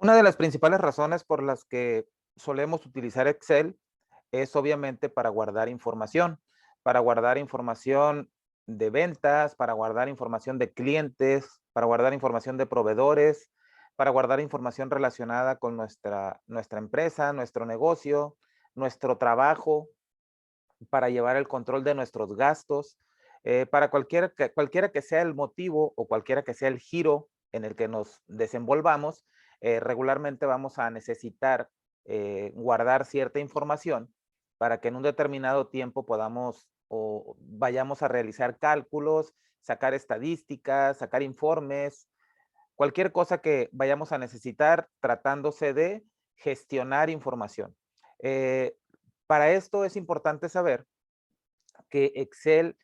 Una de las principales razones por las que solemos utilizar Excel es obviamente para guardar información de ventas, para guardar información de clientes, para guardar información de proveedores, para guardar información relacionada con nuestra empresa, nuestro negocio, nuestro trabajo, para llevar el control de nuestros gastos, para cualquiera que sea el motivo o cualquiera que sea el giro en el que nos desenvolvamos, regularmente vamos a necesitar guardar cierta información para que en un determinado tiempo podamos o vayamos a realizar cálculos, sacar estadísticas, sacar informes, cualquier cosa que vayamos a necesitar tratándose de gestionar información. Eh, para esto es importante saber que Excel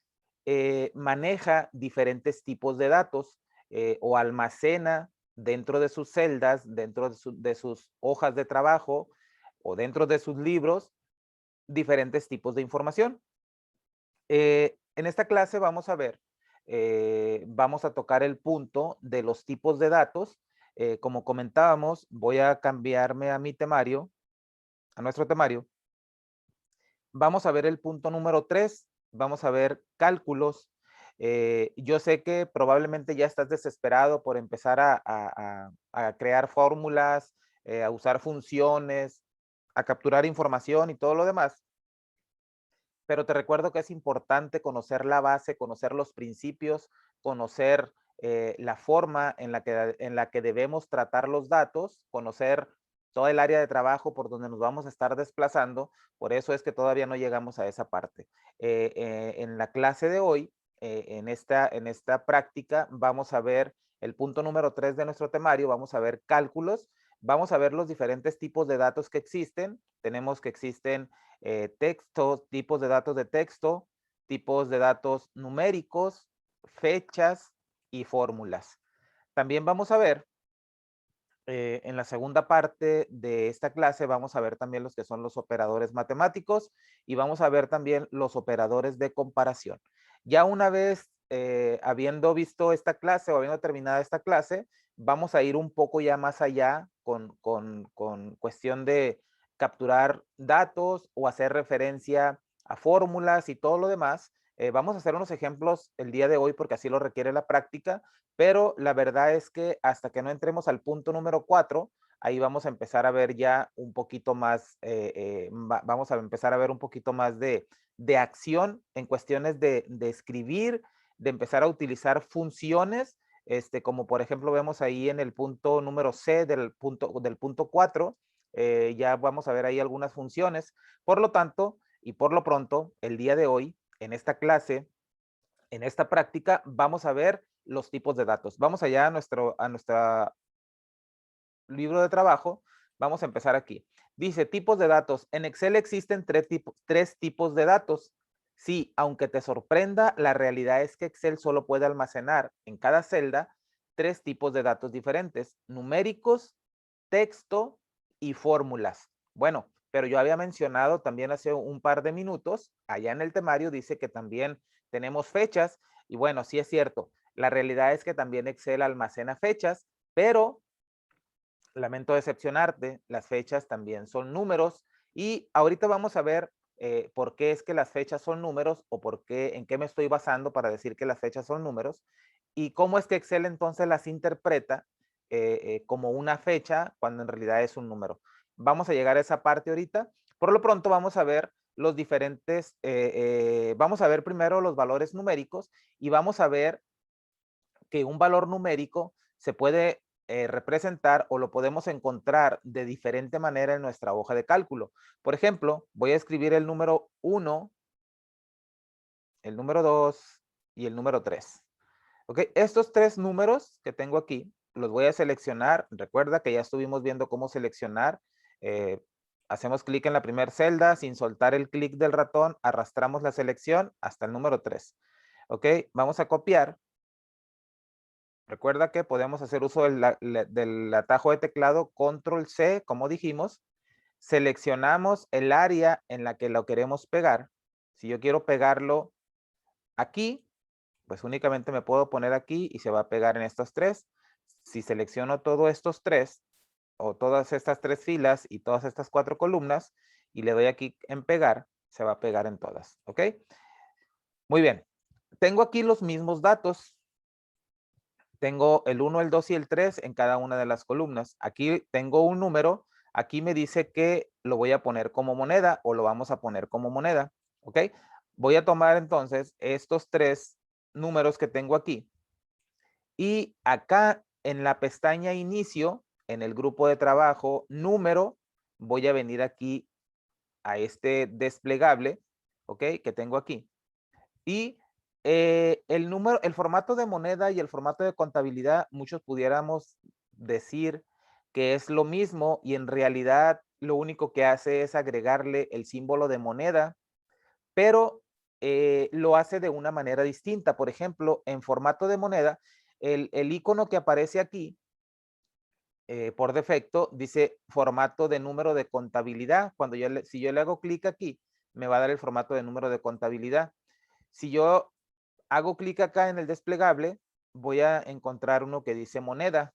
maneja diferentes tipos de datos o almacena dentro de sus celdas, dentro de sus hojas de trabajo o dentro de sus libros, diferentes tipos de información. En esta clase vamos a ver, vamos a tocar el punto de los tipos de datos. Como comentábamos, voy a cambiarme a mi temario, a nuestro temario. Vamos a ver el punto número 3. Vamos a ver cálculos. Yo sé que probablemente ya estás desesperado por empezar a crear fórmulas, a usar funciones, a capturar información y todo lo demás, pero te recuerdo que es importante conocer la base, conocer los principios, conocer la forma en la que debemos tratar los datos, conocer todo el área de trabajo por donde nos vamos a estar desplazando. Por eso es que todavía no llegamos a esa parte. En la clase de hoy, en esta práctica, vamos a ver el punto número 3 de nuestro temario, vamos a ver cálculos, vamos a ver los diferentes tipos de datos que existen. Tenemos que existen textos, tipos de texto, tipos de datos numéricos, fechas y fórmulas. También vamos a ver, en la segunda parte de esta clase, vamos a ver también los que son los operadores matemáticos y vamos a ver también los operadores de comparación. Ya una vez habiendo visto esta clase o habiendo terminado esta clase, vamos a ir un poco ya más allá con cuestión de capturar datos o hacer referencia a fórmulas y todo lo demás. Vamos a hacer unos ejemplos el día de hoy porque así lo requiere la práctica, pero la verdad es que hasta que no entremos al punto número 4, ahí vamos a empezar a ver ya un poquito más, vamos a empezar a ver un poquito más de acción en cuestiones de escribir, de empezar a utilizar funciones, como por ejemplo vemos ahí en el punto número C del punto 4, ya vamos a ver ahí algunas funciones. Por lo tanto, y por lo pronto, el día de hoy, en esta clase, en esta práctica, vamos a ver los tipos de datos. Vamos allá a nuestro libro de trabajo. Vamos a empezar aquí. Dice tipos de datos. En Excel existen tres tipos de datos. Sí, aunque te sorprenda, la realidad es que Excel solo puede almacenar en cada celda tres tipos de datos diferentes: numéricos, texto y fórmulas. Bueno, pero yo había mencionado también hace un par de minutos, allá en el temario dice que también tenemos fechas y bueno, sí es cierto. La realidad es que también Excel almacena fechas, pero lamento decepcionarte, las fechas también son números y ahorita vamos a ver por qué es que las fechas son números o por qué, en qué me estoy basando para decir que las fechas son números y cómo es que Excel entonces las interpreta como una fecha cuando en realidad es un número. Vamos a llegar a esa parte ahorita. Por lo pronto vamos a ver los diferentes, vamos a ver primero los valores numéricos y vamos a ver que un valor numérico se puede representar o lo podemos encontrar de diferente manera en nuestra hoja de cálculo. Por ejemplo, voy a escribir el número 1, el número 2 y el número 3. ¿Ok? Estos tres números que tengo aquí los voy a seleccionar. Recuerda que ya estuvimos viendo cómo seleccionar. Eh, hacemos clic en la primera celda, sin soltar el clic del ratón, arrastramos la selección hasta el número 3. ¿Ok? Vamos a copiar. Recuerda que podemos hacer uso del atajo de teclado control C, como dijimos. Seleccionamos el área en la que lo queremos pegar. Si yo quiero pegarlo aquí, pues únicamente me puedo poner aquí y se va a pegar en estos tres. Si selecciono todos estos tres, o todas estas 3 filas y todas estas 4 columnas y le doy aquí en pegar, se va a pegar en todas, ¿ok? Muy bien. Tengo aquí los mismos datos. Tengo el 1, el 2 y el 3 en cada una de las columnas. Aquí tengo un número. Aquí me dice que lo voy a poner como moneda o lo vamos a poner como moneda, ¿ok? Voy a tomar entonces estos 3 números que tengo aquí y acá en la pestaña inicio, en el grupo de trabajo número, voy a venir aquí a este desplegable, ¿ok? Que tengo aquí. Y el número, el formato de moneda y el formato de contabilidad, muchos pudiéramos decir que es lo mismo y en realidad lo único que hace es agregarle el símbolo de moneda, pero lo hace de una manera distinta. Por ejemplo, en formato de moneda, el icono que aparece aquí por defecto dice formato de número de contabilidad. Si yo le hago clic aquí, me va a dar el formato de número de contabilidad. Si yo hago clic acá en el desplegable, voy a encontrar uno que dice moneda.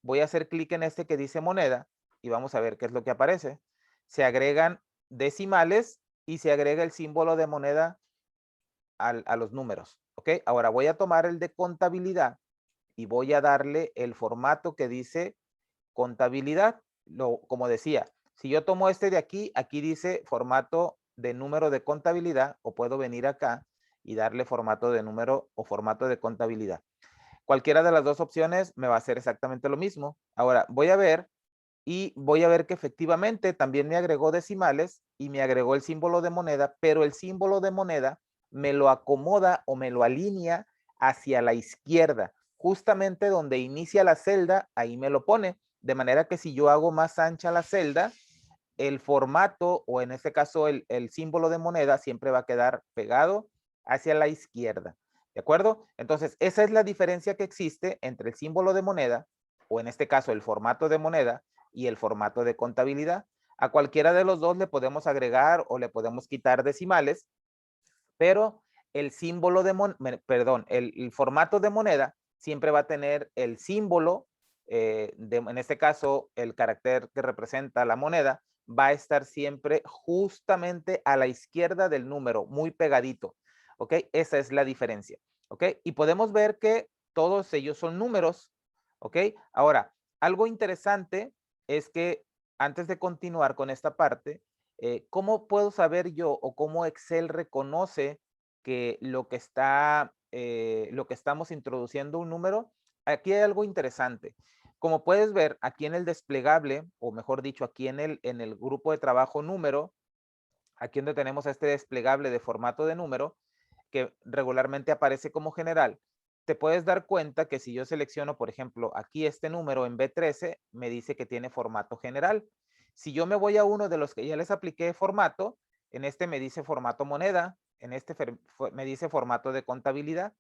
Voy a hacer clic en este que dice moneda y vamos a ver qué es lo que aparece. Se agregan decimales y se agrega el símbolo de moneda a los números. ¿Ok? Ahora voy a tomar el de contabilidad y voy a darle el formato que dice contabilidad. Como decía, si yo tomo este de aquí, aquí dice formato de número de contabilidad o puedo venir acá y darle formato de número o formato de contabilidad. Cualquiera de las dos opciones me va a hacer exactamente lo mismo. Ahora voy a ver y voy a ver que efectivamente también me agregó decimales y me agregó el símbolo de moneda, pero el símbolo de moneda me lo acomoda o me lo alinea hacia la izquierda, justamente donde inicia la celda, ahí me lo pone, de manera que si yo hago más ancha la celda, el formato o en este caso el símbolo de moneda siempre va a quedar pegado hacia la izquierda. ¿De acuerdo? Entonces, esa es la diferencia que existe entre el símbolo de moneda, o en este caso el formato de moneda, y el formato de contabilidad. A cualquiera de los dos le podemos agregar o le podemos quitar decimales, pero el símbolo de perdón, el formato de moneda siempre va a tener el símbolo, en este caso el carácter que representa la moneda, va a estar siempre justamente a la izquierda del número, muy pegadito. ¿Ok? Esa es la diferencia. ¿Ok? Y podemos ver que todos ellos son números. ¿Ok? Ahora, algo interesante es que antes de continuar con esta parte, ¿cómo puedo saber yo o cómo Excel reconoce que lo que estamos introduciendo un número? Aquí hay algo interesante. Como puedes ver aquí en el desplegable, o mejor dicho, aquí en el grupo de trabajo número, aquí donde tenemos este desplegable de formato de número, que regularmente aparece como general, te puedes dar cuenta que si yo selecciono, por ejemplo, aquí este número en B13, me dice que tiene formato general. Si yo me voy a uno de los que ya les apliqué formato, en este me dice formato moneda, en este me dice formato de contabilidad,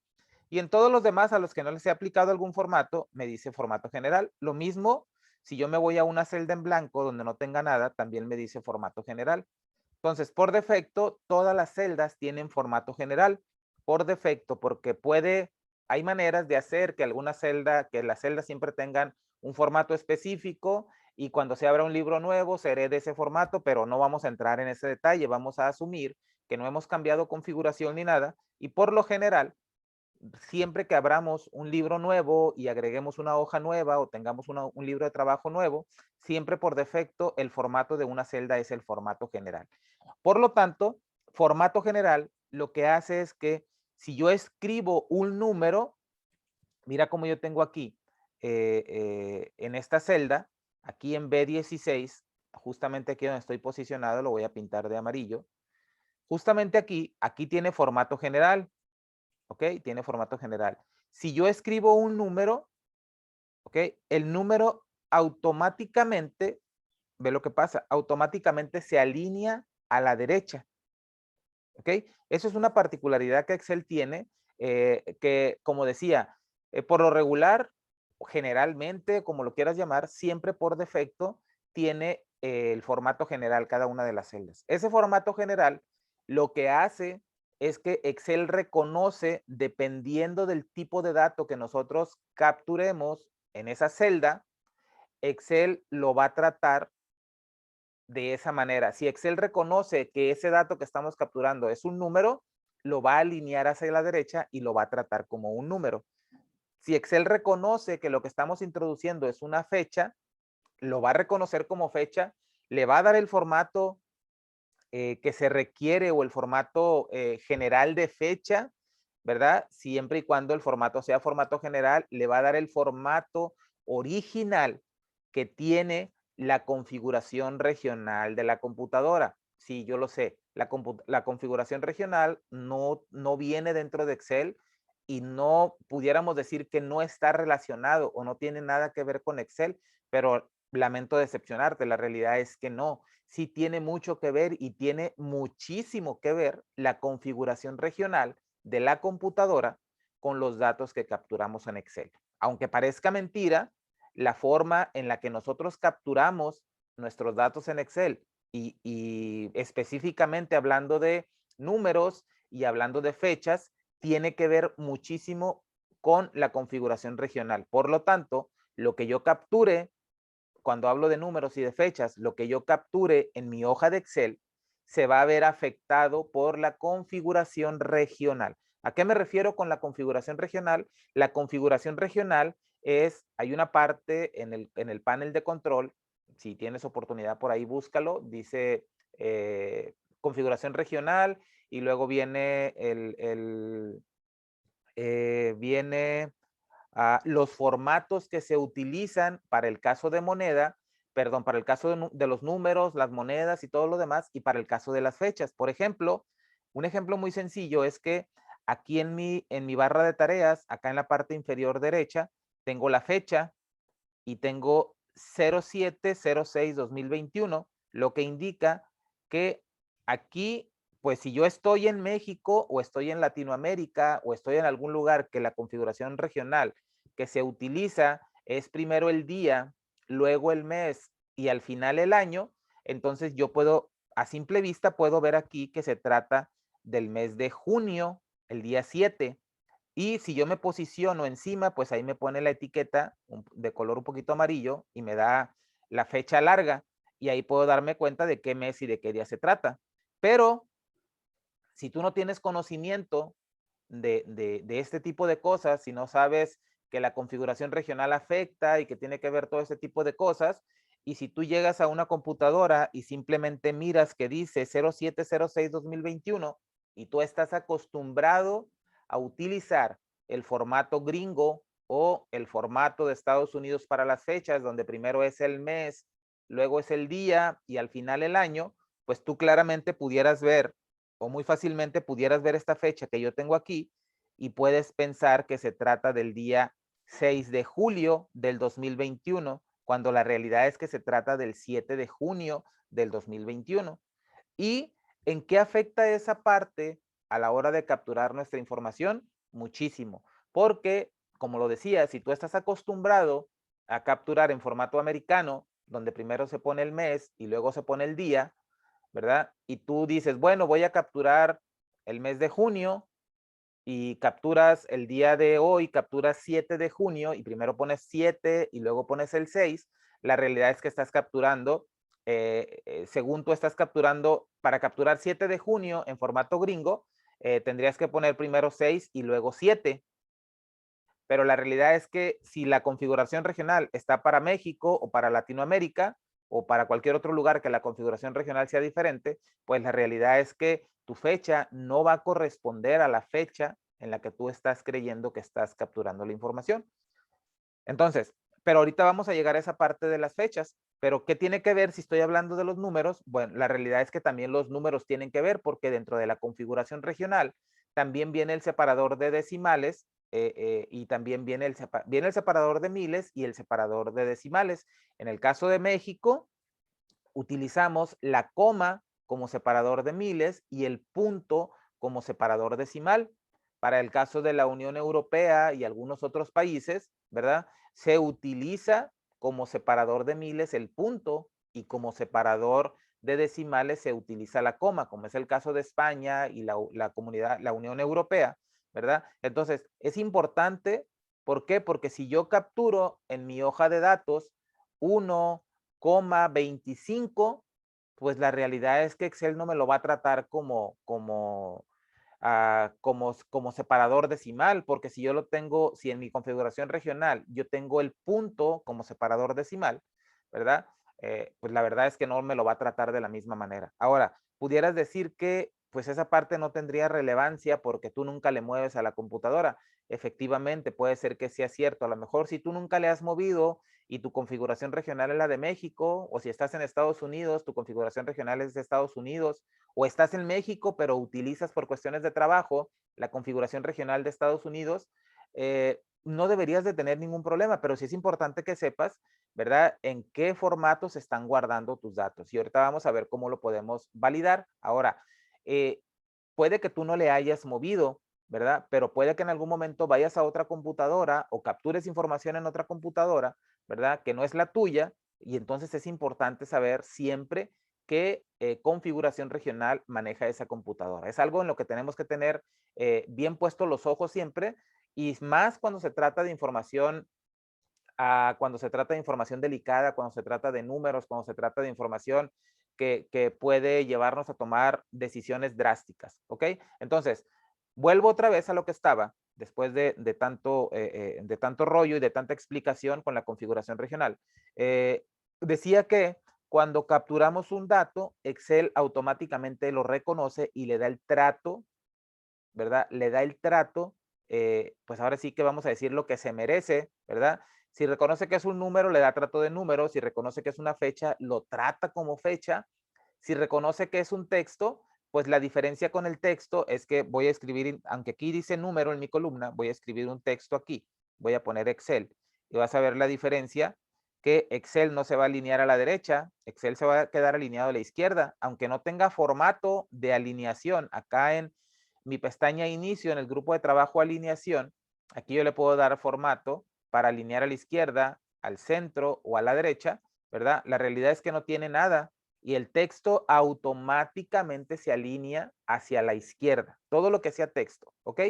y en todos los demás a los que no les he aplicado algún formato, me dice formato general. Lo mismo, si yo me voy a una celda en blanco donde no tenga nada, también me dice formato general. Entonces, por defecto, todas las celdas tienen formato general. Por defecto, porque hay maneras de hacer que las celdas siempre tengan un formato específico y cuando se abra un libro nuevo se herede ese formato, pero no vamos a entrar en ese detalle. Vamos a asumir que no hemos cambiado configuración ni nada y por lo general, siempre que abramos un libro nuevo y agreguemos una hoja nueva o tengamos un libro de trabajo nuevo, siempre por defecto el formato de una celda es el formato general. Por lo tanto, formato general lo que hace es que si yo escribo un número, mira como yo tengo aquí en esta celda, aquí en B16, justamente aquí donde estoy posicionado, lo voy a pintar de amarillo. Justamente aquí tiene formato general. ¿Ok? Tiene formato general. Si yo escribo un número, ¿ok? El número automáticamente, ve lo que pasa, automáticamente se alinea a la derecha. ¿Ok? Eso es una particularidad que Excel tiene, que como decía, por lo regular, generalmente, como lo quieras llamar, siempre por defecto tiene el formato general cada una de las celdas. Ese formato general lo que hace es que Excel reconoce, dependiendo del tipo de dato que nosotros capturemos en esa celda, Excel lo va a tratar de esa manera. Si Excel reconoce que ese dato que estamos capturando es un número, lo va a alinear hacia la derecha y lo va a tratar como un número. Si Excel reconoce que lo que estamos introduciendo es una fecha, lo va a reconocer como fecha, le va a dar el formato que se requiere o el formato general de fecha, ¿verdad? Siempre y cuando el formato sea formato general, le va a dar el formato original que tiene la configuración regional de la computadora. Sí, yo lo sé, la configuración regional no viene dentro de Excel y no pudiéramos decir que no está relacionado o no tiene nada que ver con Excel, pero lamento decepcionarte, la realidad es que no. Sí tiene mucho que ver y tiene muchísimo que ver la configuración regional de la computadora con los datos que capturamos en Excel. Aunque parezca mentira, la forma en la que nosotros capturamos nuestros datos en Excel y específicamente hablando de números y hablando de fechas, tiene que ver muchísimo con la configuración regional. Por lo tanto, lo que yo capture cuando hablo de números y de fechas, lo que yo capture en mi hoja de Excel se va a ver afectado por la configuración regional. ¿A qué me refiero con la configuración regional? La configuración regional es, hay una parte en el panel de control, si tienes oportunidad por ahí búscalo, dice configuración regional y luego viene viene los formatos que se utilizan para el caso de moneda, perdón, para el caso de los números, las monedas y todo lo demás, y para el caso de las fechas. Por ejemplo, un ejemplo muy sencillo es que aquí en mi barra de tareas, acá en la parte inferior derecha, tengo la fecha y tengo 07/06/2021, lo que indica que aquí, pues si yo estoy en México o estoy en Latinoamérica o estoy en algún lugar que la configuración regional que se utiliza es primero el día, luego el mes y al final el año, entonces yo puedo, a simple vista, puedo ver aquí que se trata del mes de junio, el día 7. Y si yo me posiciono encima, pues ahí me pone la etiqueta de color un poquito amarillo y me da la fecha larga y ahí puedo darme cuenta de qué mes y de qué día se trata. Pero si tú no tienes conocimiento de este tipo de cosas, si no sabes que la configuración regional afecta y que tiene que ver todo ese tipo de cosas, y si tú llegas a una computadora y simplemente miras que dice 07/06/2021 y tú estás acostumbrado a utilizar el formato gringo o el formato de Estados Unidos para las fechas, donde primero es el mes, luego es el día y al final el año, pues tú claramente pudieras ver o muy fácilmente pudieras ver esta fecha que yo tengo aquí y puedes pensar que se trata del día 6 de julio del 2021, cuando la realidad es que se trata del 7 de junio del 2021. ¿Y en qué afecta esa parte a la hora de capturar nuestra información? Muchísimo, porque como lo decía, si tú estás acostumbrado a capturar en formato americano, donde primero se pone el mes y luego se pone el día, ¿verdad? Y tú dices, bueno, voy a capturar el mes de junio y capturas el día de hoy, capturas 7 de junio y primero pones 7 y luego pones el 6. La realidad es que estás capturando, según tú estás capturando, para capturar 7 de junio en formato gringo, tendrías que poner primero 6 y luego 7. Pero la realidad es que si la configuración regional está para México o para Latinoamérica o para cualquier otro lugar que la configuración regional sea diferente, pues la realidad es que tu fecha no va a corresponder a la fecha en la que tú estás creyendo que estás capturando la información. Entonces, pero ahorita vamos a llegar a esa parte de las fechas, pero ¿qué tiene que ver si estoy hablando de los números? Bueno, la realidad es que también los números tienen que ver porque dentro de la configuración regional también viene el separador de decimales y también viene viene el separador de miles y el separador de decimales. En el caso de México, utilizamos la coma como separador de miles y el punto como separador decimal. Para el caso de la Unión Europea y algunos otros países, ¿verdad? Se utiliza como separador de miles el punto y como separador de decimales se utiliza la coma, como es el caso de España y la comunidad, la Unión Europea, ¿verdad? Entonces, es importante, ¿por qué? Porque si yo capturo en mi hoja de datos 1,25, pues la realidad es que Excel no me lo va a tratar como separador decimal, porque si yo lo tengo, si en mi configuración regional yo tengo el punto como separador decimal, ¿verdad? Pues la verdad es que no me lo va a tratar de la misma manera. Ahora, pudieras decir que pues esa parte no tendría relevancia porque tú nunca le mueves a la computadora. Efectivamente, puede ser que sea cierto. A lo mejor si tú nunca le has movido y tu configuración regional es la de México, o si estás en Estados Unidos, tu configuración regional es de Estados Unidos, o estás en México, pero utilizas por cuestiones de trabajo la configuración regional de Estados Unidos, no deberías de tener ningún problema, pero sí es importante que sepas, ¿verdad? En qué formato se están guardando tus datos. Y ahorita vamos a ver cómo lo podemos validar. Ahora, eh, puede que tú no le hayas movido, ¿verdad? Pero puede que en algún momento vayas a otra computadora o captures información en otra computadora, ¿verdad? Que no es la tuya, y entonces es importante saber siempre qué configuración regional maneja esa computadora. Es algo en lo que tenemos que tener bien puestos los ojos siempre, y más cuando se trata de información cuando se trata de información delicada, cuando se trata de números, cuando se trata de información que puede llevarnos a tomar decisiones drásticas, ¿ok? Entonces, vuelvo otra vez a lo que estaba después de tanto rollo y de tanta explicación con la configuración regional. Decía que cuando capturamos un dato, Excel automáticamente lo reconoce y le da el trato, ¿verdad? Le da el trato, pues ahora sí que vamos a decir lo que se merece, ¿verdad? Si reconoce que es un número, le da trato de número. Si reconoce que es una fecha, lo trata como fecha. Si reconoce que es un texto, pues la diferencia con el texto es que voy a escribir, aunque aquí dice número en mi columna, voy a escribir un texto aquí. Voy a poner Excel y vas a ver la diferencia, que Excel no se va a alinear a la derecha, Excel se va a quedar alineado a la izquierda, aunque no tenga formato de alineación. Acá en mi pestaña inicio, en el grupo de trabajo alineación, aquí yo le puedo dar formato para alinear a la izquierda, al centro o a la derecha, ¿verdad? La realidad es que no tiene nada y el texto automáticamente se alinea hacia la izquierda, todo lo que sea texto, ¿ok?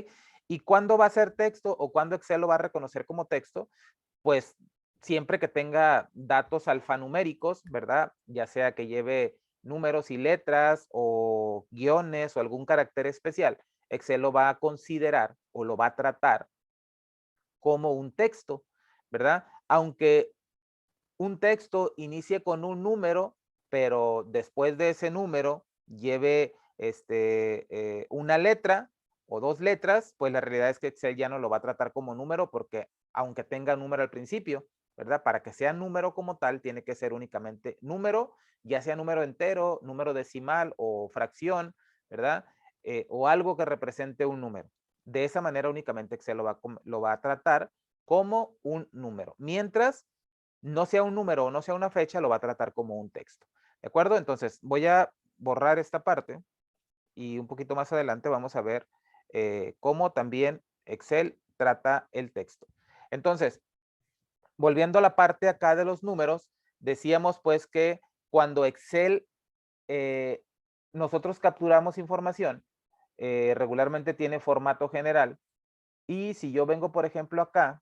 ¿Y cuándo va a ser texto o cuándo Excel lo va a reconocer como texto? Pues siempre que tenga datos alfanuméricos, ¿verdad? Ya sea que lleve números y letras o guiones o algún carácter especial, Excel lo va a considerar o lo va a tratar como un texto, ¿verdad? Aunque un texto inicie con un número, pero después de ese número lleve una letra o dos letras, pues la realidad es que Excel ya no lo va a tratar como número porque aunque tenga número al principio, ¿verdad? Para que sea número como tal, tiene que ser únicamente número, ya sea número entero, número decimal o fracción, ¿verdad? O algo que represente un número. De esa manera únicamente Excel lo va a tratar como un número. Mientras no sea un número o no sea una fecha, lo va a tratar como un texto. ¿De acuerdo? Entonces voy a borrar esta parte y un poquito más adelante vamos a ver cómo también Excel trata el texto. Entonces, volviendo a la parte acá de los números, decíamos pues que cuando Excel, eh, nosotros capturamos información, regularmente tiene formato general, y si yo vengo, por ejemplo, acá,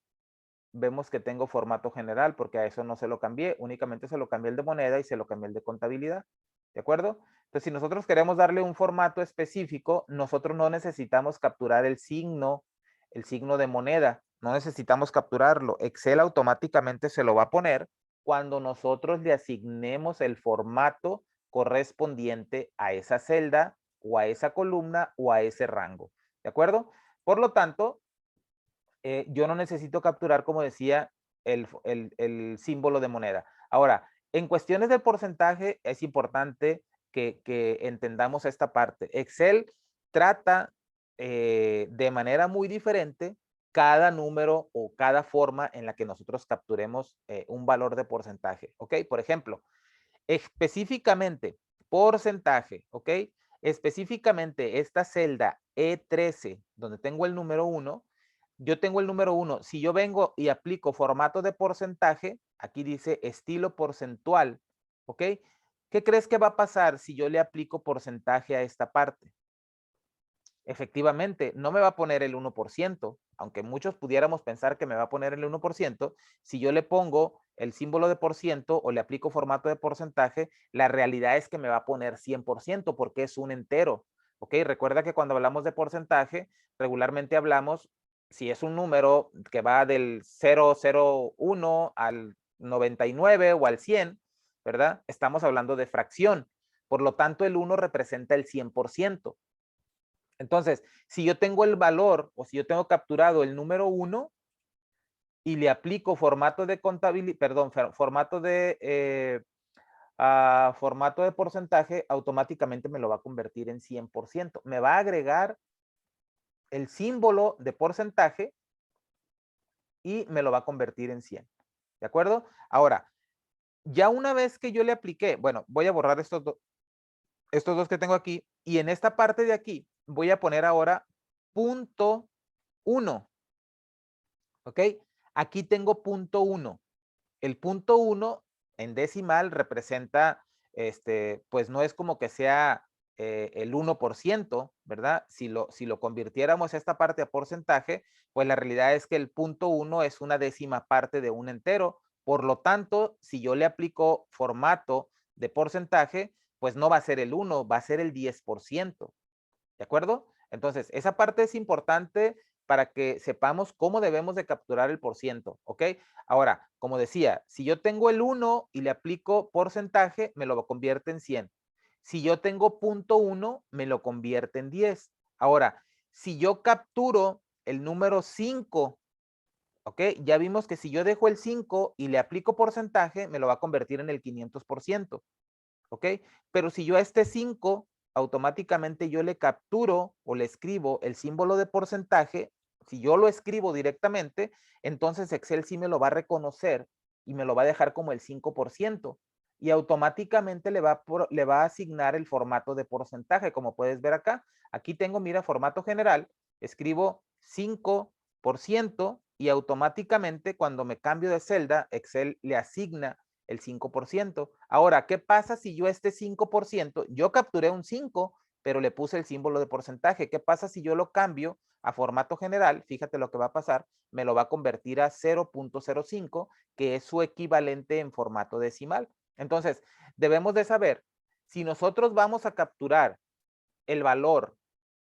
vemos que tengo formato general porque a eso no se lo cambié, únicamente se lo cambié el de moneda y se lo cambié el de contabilidad, ¿de acuerdo? Entonces, si nosotros queremos darle un formato específico, nosotros no necesitamos capturar el signo de moneda, no necesitamos capturarlo. Excel automáticamente se lo va a poner cuando nosotros le asignemos el formato correspondiente a esa celda o a esa columna o a ese rango, ¿de acuerdo? Por lo tanto, yo no necesito capturar, como decía, el símbolo de moneda. Ahora, en cuestiones de porcentaje, es importante que entendamos esta parte. Excel trata de manera muy diferente cada número o cada forma en la que nosotros capturemos un valor de porcentaje. ¿Ok? Por ejemplo, específicamente, porcentaje, ¿ok? Específicamente esta celda E13, donde tengo el número 1, yo tengo el número 1. Si yo vengo y aplico formato de porcentaje, aquí dice estilo porcentual, ¿ok? ¿Qué crees que va a pasar si yo le aplico porcentaje a esta parte? Efectivamente, no me va a poner el 1%, aunque muchos pudiéramos pensar que me va a poner el 1%, si yo le pongo el símbolo de por ciento o le aplico formato de porcentaje, la realidad es que me va a poner 100% porque es un entero. ¿Ok? Recuerda que cuando hablamos de porcentaje, regularmente hablamos, si es un número que va del 001 al 99 o al 100, ¿verdad? Estamos hablando de fracción. Por lo tanto, el 1 representa el 100%. Entonces, si yo tengo el valor o si yo tengo capturado el número 1 y le aplico formato de contabilidad, perdón, formato de porcentaje, automáticamente me lo va a convertir en 100%. Me va a agregar el símbolo de porcentaje y me lo va a convertir en 100. ¿De acuerdo? Ahora, ya una vez que yo le apliqué, bueno, voy a borrar estos dos que tengo aquí y en esta parte de aquí voy a poner ahora punto 1. ¿Ok? Aquí tengo punto 1. El punto 1 en decimal representa, pues no es como que sea el 1%, ¿verdad? Si lo convirtiéramos esta parte a porcentaje, pues la realidad es que el punto 1 es una décima parte de un entero. Por lo tanto, si yo le aplico formato de porcentaje, pues no va a ser el 1, va a ser el 10%. ¿De acuerdo? Entonces, esa parte es importante para que sepamos cómo debemos de capturar el por ciento, ¿ok? Ahora, como decía, si yo tengo el 1 y le aplico porcentaje, me lo convierte en 100. Si yo tengo punto 1, me lo convierte en 10. Ahora, si yo capturo el número 5, ¿ok? Ya vimos que si yo dejo el 5 y le aplico porcentaje, me lo va a convertir en el 500%. ¿Ok? Pero si yo a este 5 automáticamente yo le capturo o le escribo el símbolo de porcentaje, si yo lo escribo directamente, entonces Excel sí me lo va a reconocer y me lo va a dejar como el 5% y automáticamente le va a asignar el formato de porcentaje, como puedes ver acá. Aquí tengo, mira, formato general, escribo 5% y automáticamente cuando me cambio de celda, Excel le asigna el 5%. Ahora, ¿qué pasa si yo este 5%, yo capturé un 5, pero le puse el símbolo de porcentaje? ¿Qué pasa si yo lo cambio a formato general? Fíjate lo que va a pasar, me lo va a convertir a 0.05, que es su equivalente en formato decimal. Entonces, debemos de saber, si nosotros vamos a capturar el valor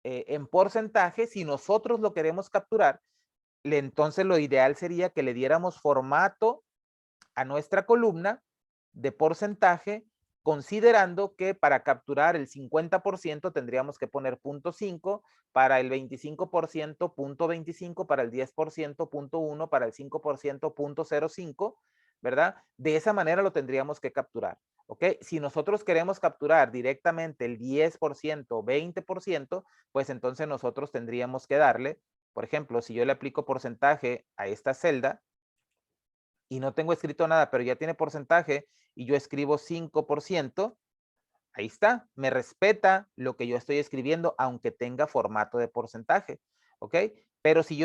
en porcentaje, si nosotros lo queremos capturar, entonces lo ideal sería que le diéramos formato a nuestra columna de porcentaje, considerando que para capturar el 50% tendríamos que poner 0.5, para el 25% 0.25, para el 10% 0.1, para el 5% 0.05, ¿verdad? De esa manera lo tendríamos que capturar, ¿ok? Si nosotros queremos capturar directamente el 10%, 20%, pues entonces nosotros tendríamos que darle, por ejemplo, si yo le aplico porcentaje a esta celda, y no tengo escrito nada, pero ya tiene porcentaje y yo escribo 5%, ahí está, me respeta lo que yo estoy escribiendo, aunque tenga formato de porcentaje, ¿ok? Pero si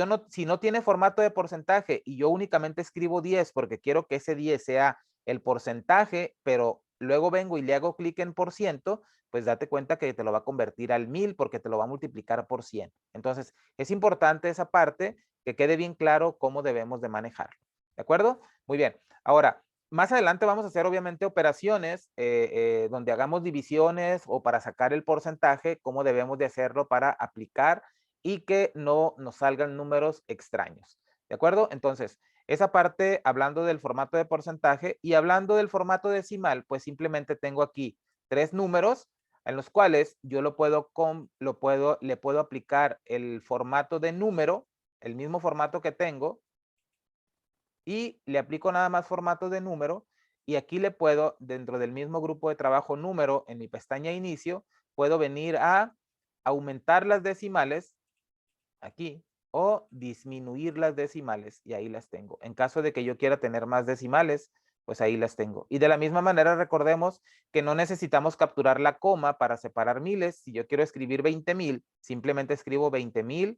no tiene formato de porcentaje y yo únicamente escribo 10 porque quiero que ese 10 sea el porcentaje, pero luego vengo y le hago clic en por ciento, pues date cuenta que te lo va a convertir al 1000 porque te lo va a multiplicar por 100. Entonces, es importante esa parte, que quede bien claro cómo debemos de manejarlo. ¿De acuerdo? Muy bien. Ahora, más adelante vamos a hacer obviamente operaciones donde hagamos divisiones o para sacar el porcentaje, cómo debemos de hacerlo para aplicar y que no nos salgan números extraños. ¿De acuerdo? Entonces, esa parte hablando del formato de porcentaje y hablando del formato decimal, pues simplemente tengo aquí 3 números en los cuales yo le puedo aplicar el formato de número, el mismo formato que tengo, y le aplico nada más formato de número y aquí le puedo, dentro del mismo grupo de trabajo número, en mi pestaña inicio, puedo venir a aumentar las decimales aquí o disminuir las decimales y ahí las tengo. En caso de que yo quiera tener más decimales, pues ahí las tengo. Y de la misma manera recordemos que no necesitamos capturar la coma para separar miles. Si yo quiero escribir 20,000, simplemente escribo 20,000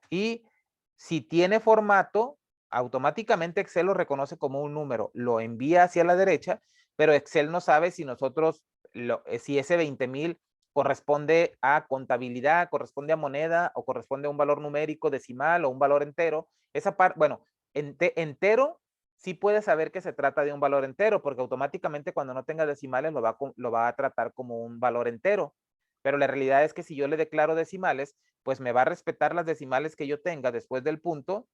y si tiene formato, automáticamente Excel lo reconoce como un número, lo envía hacia la derecha, pero Excel no sabe si nosotros, si ese 20,000 corresponde a contabilidad, corresponde a moneda o corresponde a un valor numérico decimal o un valor entero. Esa parte, bueno, entero sí puede saber que se trata de un valor entero, porque automáticamente cuando no tenga decimales lo va a tratar como un valor entero. Pero la realidad es que si yo le declaro decimales, pues me va a respetar las decimales que yo tenga después del punto,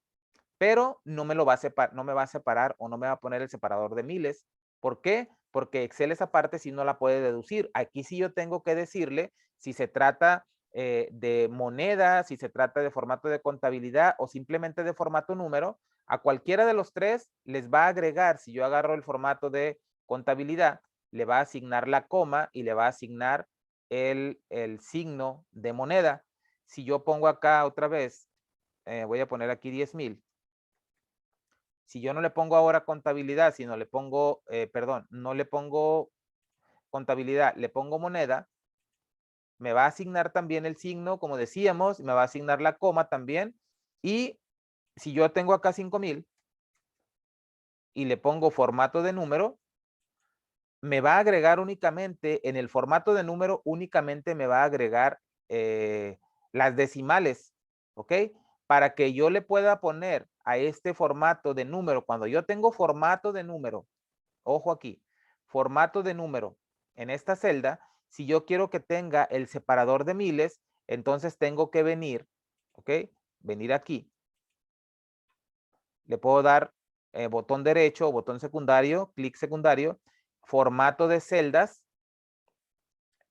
pero no me va a separar o no me va a poner el separador de miles. ¿Por qué? Porque Excel esa parte sí no la puede deducir. Aquí sí yo tengo que decirle si se trata de moneda, si se trata de formato de contabilidad o simplemente de formato número. A cualquiera de los tres les va a agregar, si yo agarro el formato de contabilidad, le va a asignar la coma y le va a asignar el signo de moneda. Si yo pongo acá otra vez, voy a poner aquí 10,000. Si yo no le pongo ahora contabilidad, sino le pongo, perdón, no le pongo contabilidad, le pongo moneda, me va a asignar también el signo, como decíamos, me va a asignar la coma también. Y si yo tengo acá 5,000 y le pongo formato de número, me va a agregar únicamente, en el formato de número, únicamente me va a agregar las decimales, ¿ok? Para que yo le pueda poner a este formato de número, cuando yo tengo formato de número, ojo aquí, formato de número en esta celda, si yo quiero que tenga el separador de miles, entonces tengo que venir, ¿ok? Venir aquí. Le puedo dar botón derecho o botón secundario, clic secundario, formato de celdas,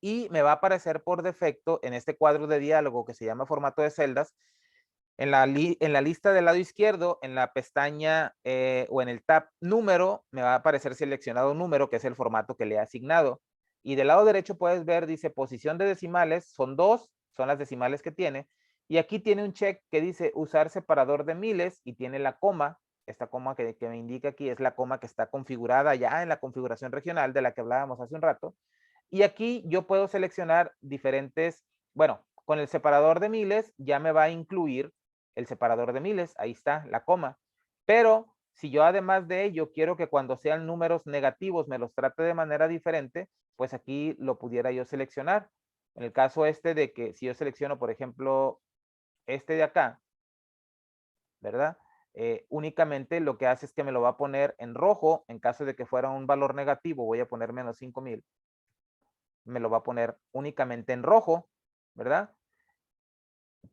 y me va a aparecer por defecto en este cuadro de diálogo que se llama formato de celdas, en la lista del lado izquierdo, en la pestaña o en el tab número, me va a aparecer seleccionado número, que es el formato que le he asignado. Y del lado derecho puedes ver, dice posición de decimales, son 2, son las decimales que tiene. Y aquí tiene un check que dice usar separador de miles y tiene la coma. Esta coma que me indica aquí es la coma que está configurada ya en la configuración regional de la que hablábamos hace un rato. Y aquí yo puedo seleccionar diferentes, bueno, con el separador de miles ya me va a incluir el separador de miles, ahí está la coma. Pero si yo además de ello quiero que cuando sean números negativos me los trate de manera diferente, pues aquí lo pudiera yo seleccionar. En el caso este de que si yo selecciono, por ejemplo, este de acá, ¿verdad? Únicamente lo que hace es que me lo va a poner en rojo. En caso de que fuera un valor negativo, voy a poner menos 5,000. Me lo va a poner únicamente en rojo, ¿verdad?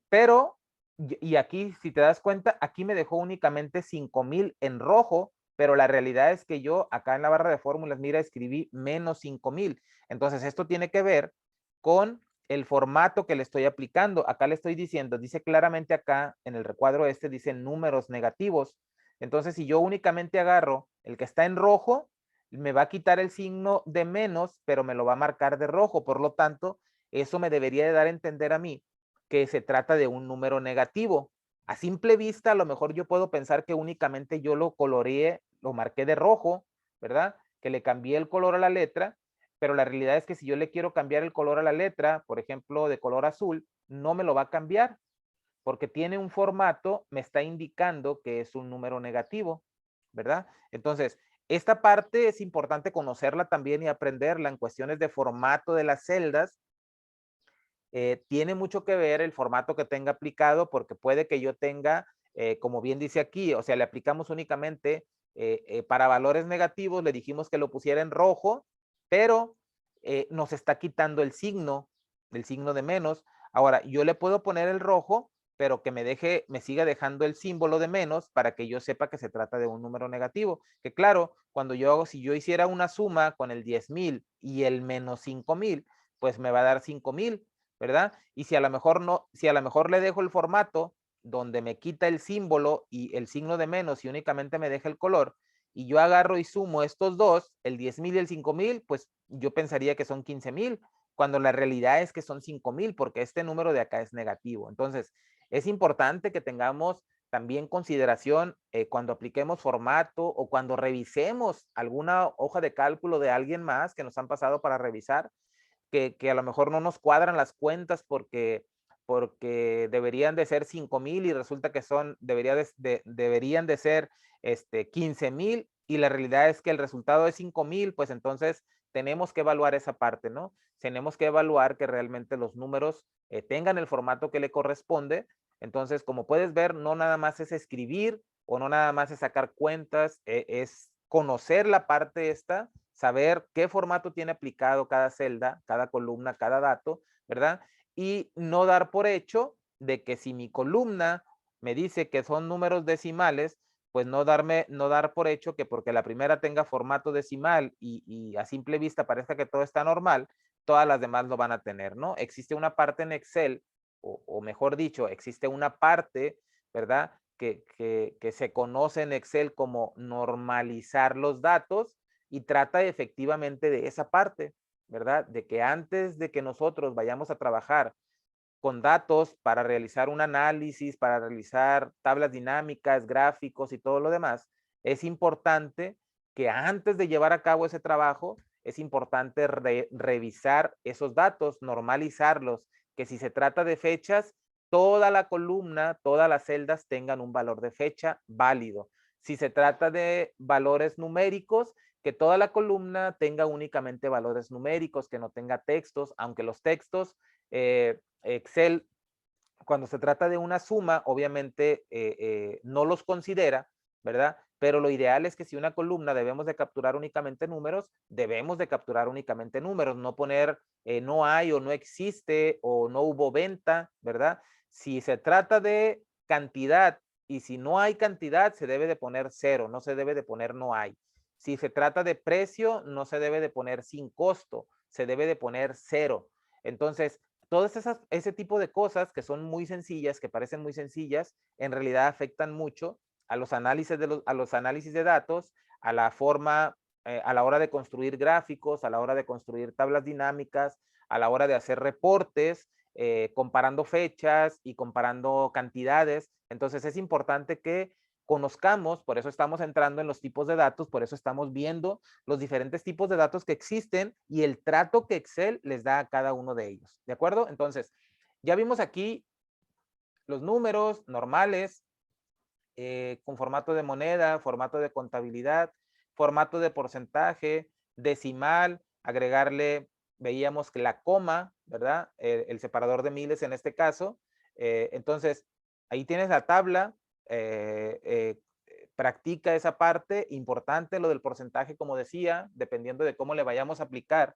Pero, y aquí, si te das cuenta, aquí me dejó únicamente 5,000 en rojo, pero la realidad es que yo acá en la barra de fórmulas, mira, escribí menos 5,000. Entonces, esto tiene que ver con el formato que le estoy aplicando. Acá le estoy diciendo, dice claramente acá en el recuadro este, dice números negativos. Entonces, si yo únicamente agarro el que está en rojo, me va a quitar el signo de menos, pero me lo va a marcar de rojo. Por lo tanto, eso me debería de dar a entender a mí que se trata de un número negativo. A simple vista, a lo mejor yo puedo pensar que únicamente yo lo coloreé, lo marqué de rojo, ¿verdad? Que le cambié el color a la letra, pero la realidad es que si yo le quiero cambiar el color a la letra, por ejemplo, de color azul, no me lo va a cambiar, porque tiene un formato, me está indicando que es un número negativo, ¿verdad? Entonces, esta parte es importante conocerla también y aprenderla en cuestiones de formato de las celdas. Tiene mucho que ver el formato que tenga aplicado, porque puede que yo tenga, como bien dice aquí, o sea, le aplicamos únicamente para valores negativos, le dijimos que lo pusiera en rojo, pero nos está quitando el signo de menos. Ahora, yo le puedo poner el rojo, pero que me siga dejando el símbolo de menos para que yo sepa que se trata de un número negativo. Que claro, si yo hiciera una suma con el 10,000 y el menos 5,000, pues me va a dar 5,000. ¿Verdad? Y si a lo mejor no, si a lo mejor le dejo el formato donde me quita el símbolo y el signo de menos y únicamente me deja el color, y yo agarro y sumo estos dos, el 10,000 y el 5,000, pues yo pensaría que son 15,000, cuando la realidad es que son 5,000, porque este número de acá es negativo. Entonces, es importante que tengamos también consideración cuando apliquemos formato o cuando revisemos alguna hoja de cálculo de alguien más que nos han pasado para revisar, que a lo mejor no nos cuadran las cuentas porque deberían de ser 5,000 y resulta que deberían de ser 15,000 y la realidad es que el resultado es 5,000, pues entonces tenemos que evaluar esa parte, ¿no? Tenemos que evaluar que realmente los números tengan el formato que le corresponde. Entonces, como puedes ver, no nada más es escribir o no nada más es sacar cuentas, es conocer la parte esta, saber qué formato tiene aplicado cada celda, cada columna, cada dato, ¿verdad? Y no dar por hecho de que si mi columna me dice que son números decimales, pues no dar por hecho que porque la primera tenga formato decimal y a simple vista parezca que todo está normal, todas las demás lo van a tener, ¿no? Existe una parte en Excel, o mejor dicho, existe una parte, ¿verdad? Que se conoce en Excel como normalizar los datos y trata efectivamente de esa parte, ¿verdad? De que antes de que nosotros vayamos a trabajar con datos para realizar un análisis, para realizar tablas dinámicas, gráficos y todo lo demás, es importante que antes de llevar a cabo ese trabajo, es importante revisar esos datos, normalizarlos, que si se trata de fechas, toda la columna, todas las celdas tengan un valor de fecha válido. Si se trata de valores numéricos, que toda la columna tenga únicamente valores numéricos, que no tenga textos, aunque los textos Excel, cuando se trata de una suma, obviamente no los considera, ¿verdad? Pero lo ideal es que si una columna debemos de capturar únicamente números, debemos de capturar únicamente números, no poner no hay o no existe o no hubo venta, ¿verdad? Si se trata de cantidad y si no hay cantidad, se debe de poner cero, no se debe de poner no hay. Si se trata de precio, no se debe de poner sin costo, se debe de poner cero. Entonces, todas ese tipo de cosas que son muy sencillas, que parecen muy sencillas, en realidad afectan mucho a los análisis de datos, a la forma, a la hora de construir gráficos, a la hora de construir tablas dinámicas, a la hora de hacer reportes, comparando fechas y comparando cantidades. Entonces es importante que conozcamos, por eso estamos entrando en los tipos de datos, por eso estamos viendo los diferentes tipos de datos que existen y el trato que Excel les da a cada uno de ellos. ¿De acuerdo? Entonces, ya vimos aquí los números normales, con formato de moneda, formato de contabilidad, formato de porcentaje, decimal, agregarle, veíamos que la coma, ¿verdad? El separador de miles en este caso. Entonces, ahí tienes la tabla, practica esa parte, importante lo del porcentaje, como decía, dependiendo de cómo le vayamos a aplicar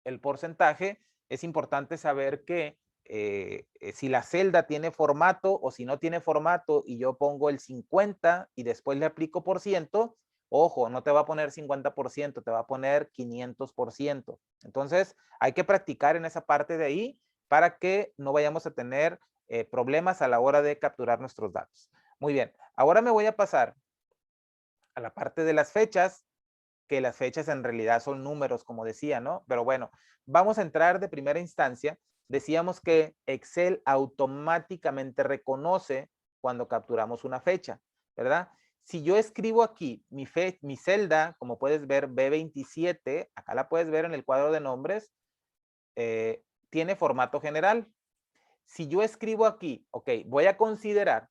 el porcentaje, es importante saber que si la celda tiene formato o si no tiene formato y yo pongo el 50 y después le aplico por ciento, ojo, no te va a poner 50%, te va a poner 500%. Entonces, hay que practicar en esa parte de ahí para que no vayamos a tener problemas a la hora de capturar nuestros datos. Muy bien, ahora me voy a pasar a la parte de las fechas, que las fechas en realidad son números, como decía, ¿no? Pero bueno, vamos a entrar de primera instancia. Decíamos que Excel automáticamente reconoce cuando capturamos una fecha, ¿verdad? Si yo escribo aquí mi celda, como puedes ver, B27, acá la puedes ver en el cuadro de nombres, tiene formato general. Si yo escribo aquí, ok, voy a considerar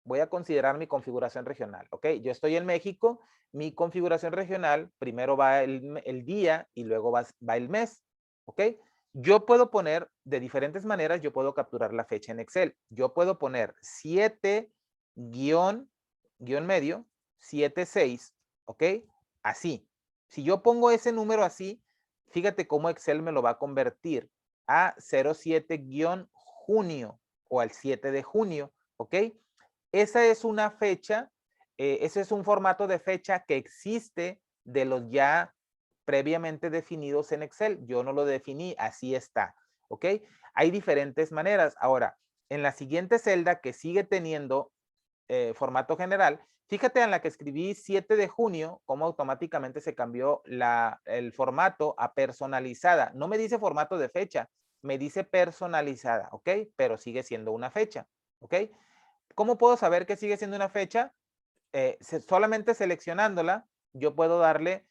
mi configuración regional, ¿ok? Yo estoy en México, mi configuración regional, primero va el día y luego va el mes, ¿ok? Yo puedo poner, de diferentes maneras, yo puedo capturar la fecha en Excel. Yo puedo poner 7 guión medio, 76, ¿ok? Así. Si yo pongo ese número así, fíjate cómo Excel me lo va a convertir a 07-junio o al 7 de junio, ¿ok? Esa es una fecha, ese es un formato de fecha que existe de los ya previamente definidos en Excel. Yo no lo definí, así está, ¿ok? Hay diferentes maneras. Ahora, en la siguiente celda que sigue teniendo formato general, fíjate en la que escribí 7 de junio, cómo automáticamente se cambió el formato a personalizada. No me dice formato de fecha, me dice personalizada, ¿ok? Pero sigue siendo una fecha, ¿ok? ¿Cómo puedo saber que sigue siendo una fecha? Solamente seleccionándola, yo puedo darle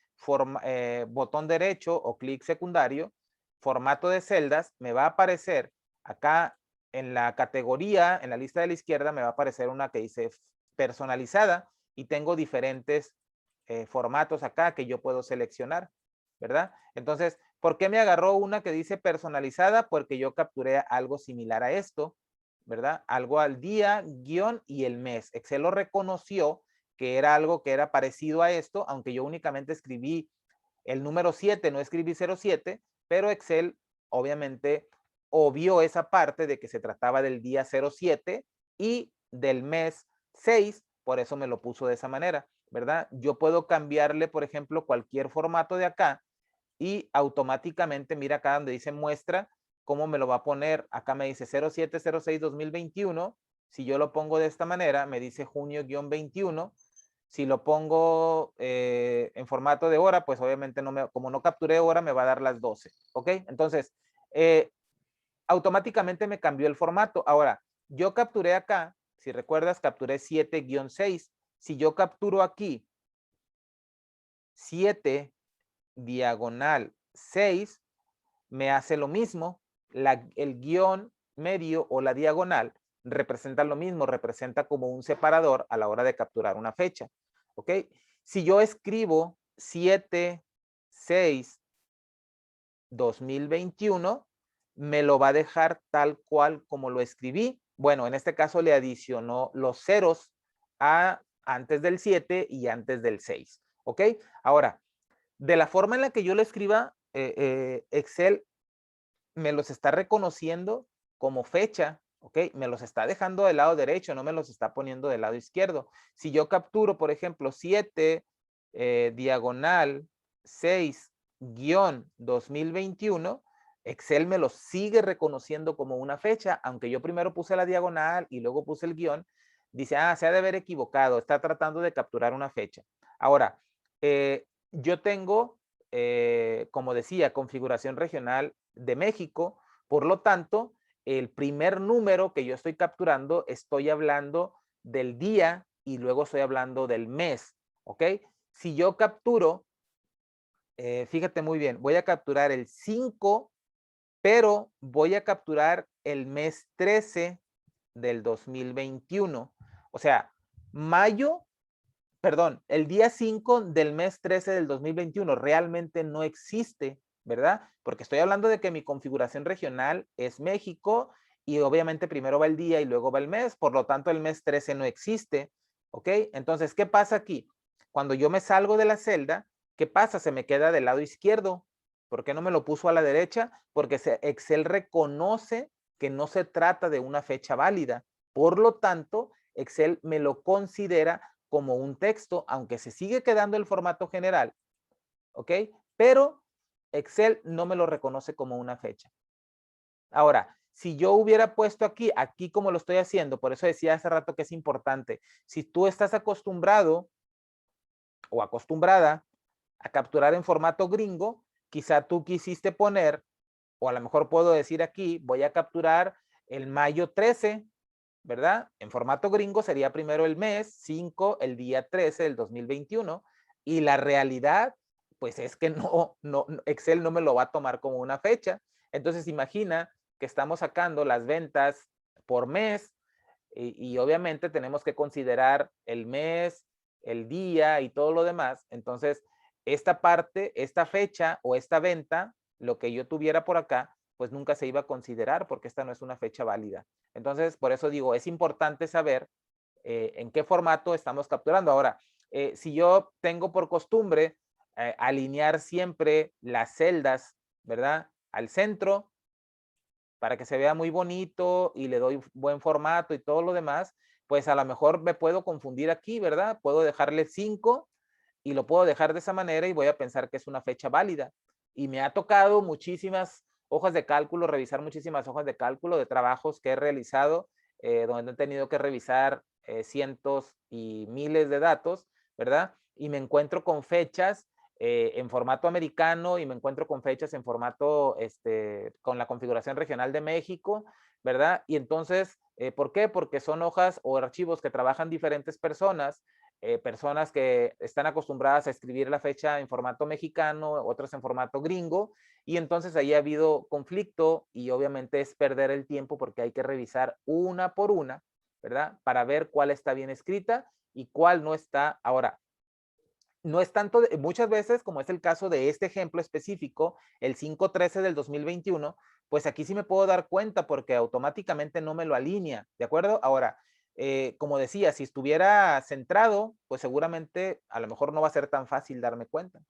botón derecho o clic secundario, formato de celdas, me va a aparecer acá en la categoría, en la lista de la izquierda, me va a aparecer una que dice personalizada y tengo diferentes formatos acá que yo puedo seleccionar, ¿verdad? Entonces, ¿por qué me agarró una que dice personalizada? Porque yo capturé algo similar a esto. ¿verdad? Algo al día, guión y el mes. Excel lo reconoció que era algo que era parecido a esto, aunque yo únicamente escribí el número 7, no escribí 07, pero Excel obviamente obvió esa parte de que se trataba del día 07 y del mes 6, por eso me lo puso de esa manera, ¿verdad? Yo puedo cambiarle, por ejemplo, cualquier formato de acá y automáticamente, mira acá donde dice muestra, cómo me lo va a poner. Acá me dice 0706-2021. Si yo lo pongo de esta manera, me dice junio-21. Si lo pongo en formato de hora, pues obviamente como no capturé hora, me va a dar las 12. ¿Ok? Entonces, automáticamente me cambió el formato. Ahora, yo capturé acá, si recuerdas, capturé 7-6. Si yo capturo aquí 7 diagonal 6, me hace lo mismo. El guión medio o la diagonal representa lo mismo, representa como un separador a la hora de capturar una fecha. ¿Ok? Si yo escribo 7-6-2021, me lo va a dejar tal cual como lo escribí. Bueno, en este caso le adicionó los ceros antes del 7 y antes del 6. ¿Ok? Ahora, de la forma en la que yo lo escriba, Excel me los está reconociendo como fecha, ¿ok? Me los está dejando del lado derecho, no me los está poniendo del lado izquierdo. Si yo capturo, por ejemplo, 7, diagonal 6, guión 2021, Excel me los sigue reconociendo como una fecha, aunque yo primero puse la diagonal y luego puse el guión, dice, se ha de haber equivocado, está tratando de capturar una fecha. Ahora, yo tengo, como decía, configuración regional de México. Por lo tanto, el primer número que yo estoy capturando, estoy hablando del día y luego estoy hablando del mes. ¿Ok? Si yo capturo, fíjate muy bien, voy a capturar el 5, pero voy a capturar el mes 13 del 2021. O sea, el día 5 del mes 13 del 2021 realmente no existe, ¿verdad? Porque estoy hablando de que mi configuración regional es México y obviamente primero va el día y luego va el mes, por lo tanto el mes 13 no existe, ¿ok? Entonces, ¿qué pasa aquí? Cuando yo me salgo de la celda, ¿qué pasa? Se me queda del lado izquierdo. ¿Por qué no me lo puso a la derecha? Porque Excel reconoce que no se trata de una fecha válida. Por lo tanto, Excel me lo considera como un texto, aunque se sigue quedando el formato general, ¿ok? Pero Excel no me lo reconoce como una fecha. Ahora, si yo hubiera puesto aquí como lo estoy haciendo, por eso decía hace rato que es importante, si tú estás acostumbrado o acostumbrada a capturar en formato gringo, quizá tú quisiste poner, o a lo mejor puedo decir aquí, voy a capturar el mayo 13, ¿verdad? En formato gringo sería primero el mes 5, el día 13 del 2021, y la realidad, pues es que Excel no me lo va a tomar como una fecha. Entonces imagina que estamos sacando las ventas por mes y obviamente tenemos que considerar el mes, el día y todo lo demás. Entonces, esta parte, esta fecha o esta venta, lo que yo tuviera por acá, pues nunca se iba a considerar porque esta no es una fecha válida. Entonces, por eso digo, es importante saber en qué formato estamos capturando. Ahora, si yo tengo por costumbre alinear siempre las celdas, ¿verdad? Al centro, para que se vea muy bonito y le doy buen formato y todo lo demás, pues a lo mejor me puedo confundir aquí, ¿verdad? Puedo dejarle 5 y lo puedo dejar de esa manera y voy a pensar que es una fecha válida. Y me ha tocado muchísimas hojas de cálculo, revisar muchísimas hojas de cálculo de trabajos que he realizado, donde he tenido que revisar cientos y miles de datos, ¿verdad? Y me encuentro con fechas en formato americano y me encuentro con fechas en formato, con la configuración regional de México, ¿verdad? Y entonces, ¿por qué? Porque son hojas o archivos que trabajan diferentes personas, personas que están acostumbradas a escribir la fecha en formato mexicano, otras en formato gringo, y entonces ahí ha habido conflicto y obviamente es perder el tiempo porque hay que revisar una por una, ¿verdad? Para ver cuál está bien escrita y cuál no está. Ahora, no es tanto, muchas veces, como es el caso de este ejemplo específico, el 5/13 del 2021, pues aquí sí me puedo dar cuenta porque automáticamente no me lo alinea, ¿de acuerdo? Ahora, como decía, si estuviera centrado, pues seguramente a lo mejor no va a ser tan fácil darme cuenta.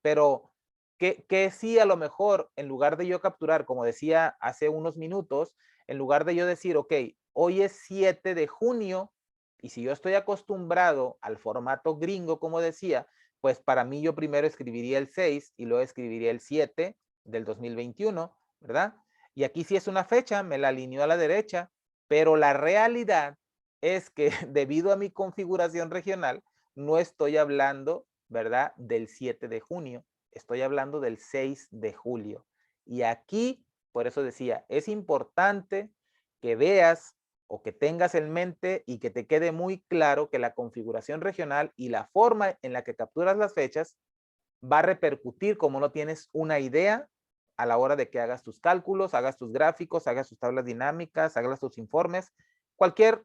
Pero, ¿qué sí a lo mejor, en lugar de yo capturar, como decía hace unos minutos, en lugar de yo decir, ok, hoy es 7 de junio, y si yo estoy acostumbrado al formato gringo, como decía, pues para mí yo primero escribiría el 6 y luego escribiría el 7 del 2021, ¿verdad? Y aquí sí es una fecha, me la alineo a la derecha, pero la realidad es que debido a mi configuración regional, no estoy hablando, ¿verdad?, del 7 de junio, estoy hablando del 6 de julio. Y aquí, por eso decía, es importante que veas o que tengas en mente y que te quede muy claro que la configuración regional y la forma en la que capturas las fechas va a repercutir como no tienes una idea a la hora de que hagas tus cálculos, hagas tus gráficos, hagas tus tablas dinámicas, hagas tus informes, cualquier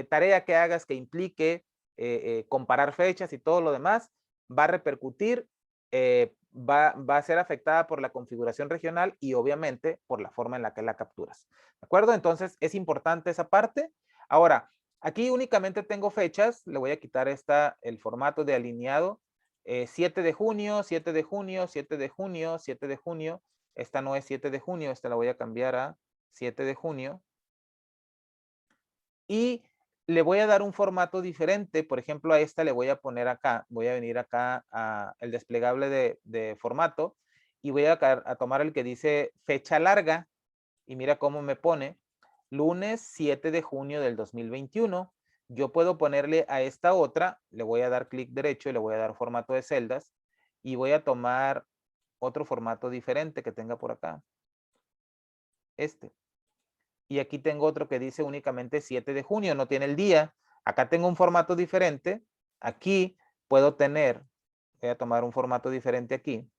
tarea que hagas que implique comparar fechas y todo lo demás, va a repercutir, va a ser afectada por la configuración regional y obviamente por la forma en la que la capturas. ¿De acuerdo? Entonces es importante esa parte. Ahora, aquí únicamente tengo fechas, le voy a quitar el formato de alineado, 7 de junio, 7 de junio, 7 de junio, 7 de junio, esta no es 7 de junio, esta la voy a cambiar a 7 de junio, y le voy a dar un formato diferente. Por ejemplo, a esta le voy a poner acá, voy a venir acá a el desplegable de formato y voy a tomar el que dice fecha larga y mira cómo me pone lunes 7 de junio del 2021. Yo puedo ponerle a esta otra, le voy a dar clic derecho y le voy a dar formato de celdas y voy a tomar otro formato diferente que tenga por acá. Este. Y aquí tengo otro que dice únicamente 7 de junio, no tiene el día. Acá tengo un formato diferente. Aquí puedo tener, voy a tomar un formato diferente aquí.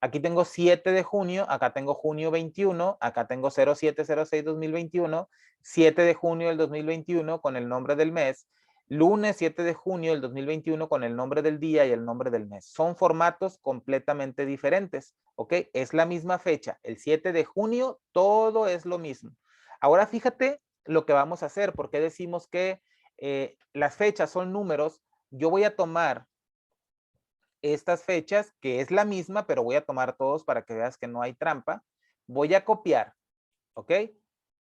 Aquí tengo 7 de junio, acá tengo junio 21, acá tengo 0706-2021, 7 de junio del 2021 con el nombre del mes, lunes 7 de junio del 2021 con el nombre del día y el nombre del mes. Son formatos completamente diferentes, ¿ok? Es la misma fecha, el 7 de junio, todo es lo mismo. Ahora fíjate lo que vamos a hacer, porque decimos que las fechas son números. Yo voy a tomar estas fechas, que es la misma, pero voy a tomar todos para que veas que no hay trampa. Voy a copiar, ¿ok?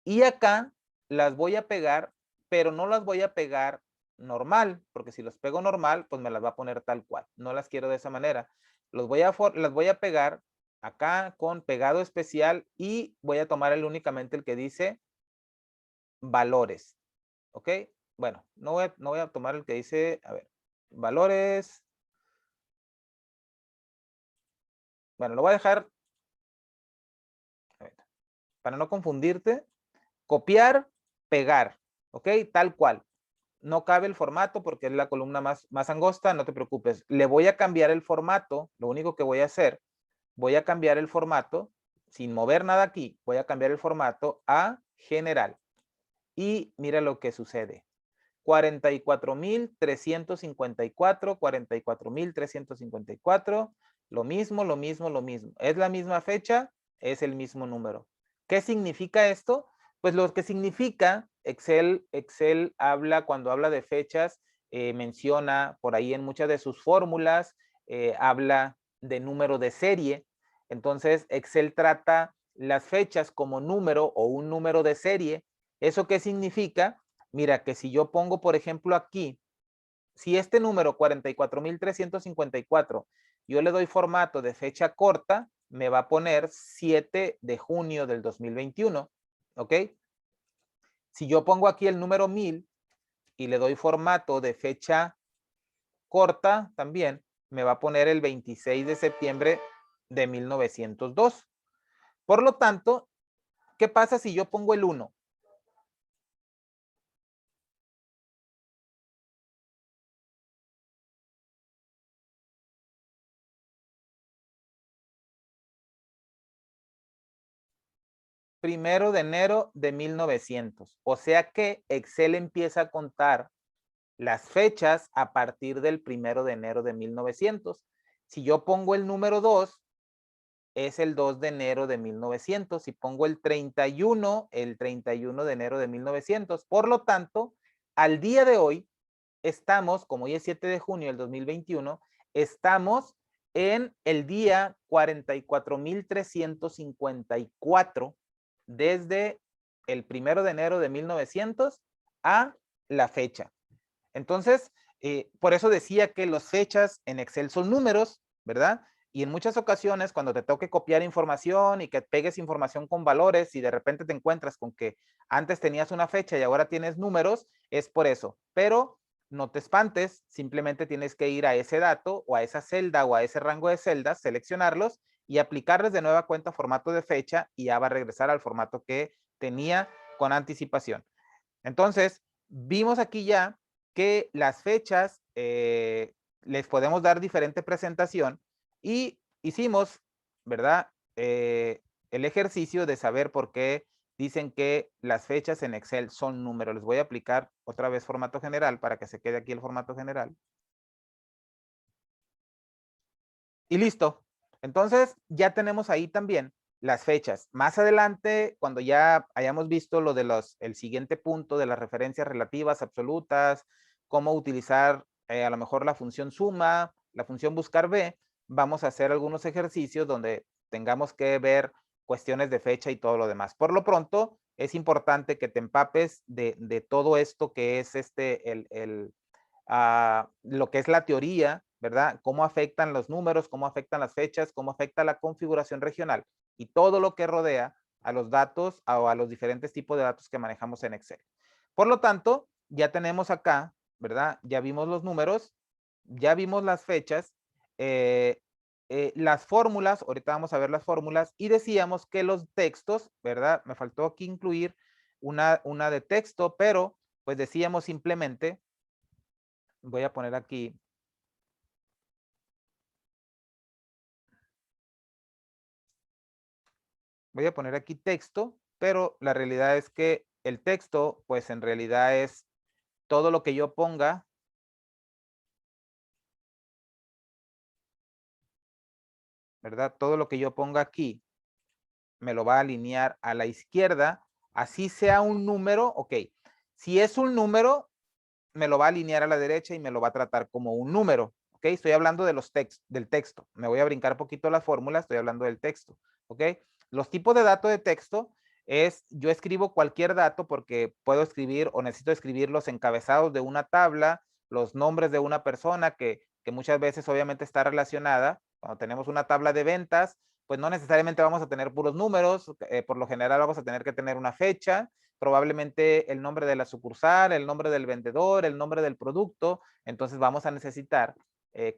Y acá las voy a pegar, pero no las voy a pegar normal, porque si los pego normal, pues me las va a poner tal cual. No las quiero de esa manera. Las voy a pegar acá con pegado especial y voy a tomar únicamente el que dice valores, ¿ok? Bueno, no voy a tomar el que dice, a ver, valores. Bueno, lo voy a dejar, a ver, para no confundirte, copiar, pegar, ¿ok? Tal cual. No cabe el formato porque es la columna más angosta, no te preocupes. Le voy a cambiar el formato, lo único que voy a hacer, voy a cambiar el formato, sin mover nada aquí, voy a cambiar el formato a general. Y mira lo que sucede. 44,354, 44,354, lo mismo, lo mismo, lo mismo. Es la misma fecha, es el mismo número. ¿Qué significa esto? Pues lo que significa, Excel habla, cuando habla de fechas, menciona por ahí en muchas de sus fórmulas, habla de número de serie. Entonces, Excel trata las fechas como número o un número de serie. ¿Eso qué significa? Mira, que si yo pongo, por ejemplo, aquí, si este número 44,354, yo le doy formato de fecha corta, me va a poner 7 de junio del 2021, ¿ok? Si yo pongo aquí el número 1000 y le doy formato de fecha corta también, me va a poner el 26 de septiembre de 1902. Por lo tanto, ¿qué pasa si yo pongo el 1? 1 de enero de 1900. O sea que Excel empieza a contar las fechas a partir del 1 de enero de 1900. Si yo pongo el número 2, es el 2 de enero de 1900. Si pongo el 31 de enero de 1900. Por lo tanto, al día de hoy, estamos, como hoy es 7 de junio del 2021, estamos en el día 44,354 desde el 1 de enero de 1900 a la fecha. Entonces, por eso decía que las fechas en Excel son números, ¿verdad? Y en muchas ocasiones, cuando te toque copiar información y que pegues información con valores y de repente te encuentras con que antes tenías una fecha y ahora tienes números, es por eso. Pero no te espantes, simplemente tienes que ir a ese dato o a esa celda o a ese rango de celdas, seleccionarlos y aplicarles de nueva cuenta formato de fecha y ya va a regresar al formato que tenía con anticipación. Entonces, vimos aquí ya que las fechas les podemos dar diferente presentación y hicimos, ¿verdad? El ejercicio de saber por qué dicen que las fechas en Excel son números. Les voy a aplicar otra vez formato general para que se quede aquí el formato general. Y listo. Entonces, ya tenemos ahí también las fechas. Más adelante, cuando ya hayamos visto lo de el siguiente punto de las referencias relativas absolutas, cómo utilizar a lo mejor la función suma, la función buscar B, vamos a hacer algunos ejercicios donde tengamos que ver cuestiones de fecha y todo lo demás. Por lo pronto, es importante que te empapes de todo esto que es lo que es la teoría, ¿verdad? Cómo afectan los números, cómo afectan las fechas, cómo afecta la configuración regional y todo lo que rodea a los datos o a los diferentes tipos de datos que manejamos en Excel. Por lo tanto, ya tenemos acá, ¿verdad? Ya vimos los números, ya vimos las fechas, las fórmulas, ahorita vamos a ver las fórmulas y decíamos que los textos, ¿verdad? Me faltó aquí incluir una de texto, pero pues decíamos simplemente, voy a poner aquí, texto, pero la realidad es que el texto, pues en realidad es todo lo que yo ponga, ¿verdad? Todo lo que yo ponga aquí me lo va a alinear a la izquierda, así sea un número, ok. Si es un número, me lo va a alinear a la derecha y me lo va a tratar como un número, ok. Estoy hablando de del texto. Me voy a brincar un poquito la fórmula, estoy hablando del texto, ok. Los tipos de datos de texto es, yo escribo cualquier dato porque puedo escribir o necesito escribir los encabezados de una tabla, los nombres de una persona que muchas veces obviamente está relacionada. Cuando tenemos una tabla de ventas, pues no necesariamente vamos a tener puros números, por lo general vamos a tener que tener una fecha, probablemente el nombre de la sucursal, el nombre del vendedor, el nombre del producto. Entonces vamos a necesitar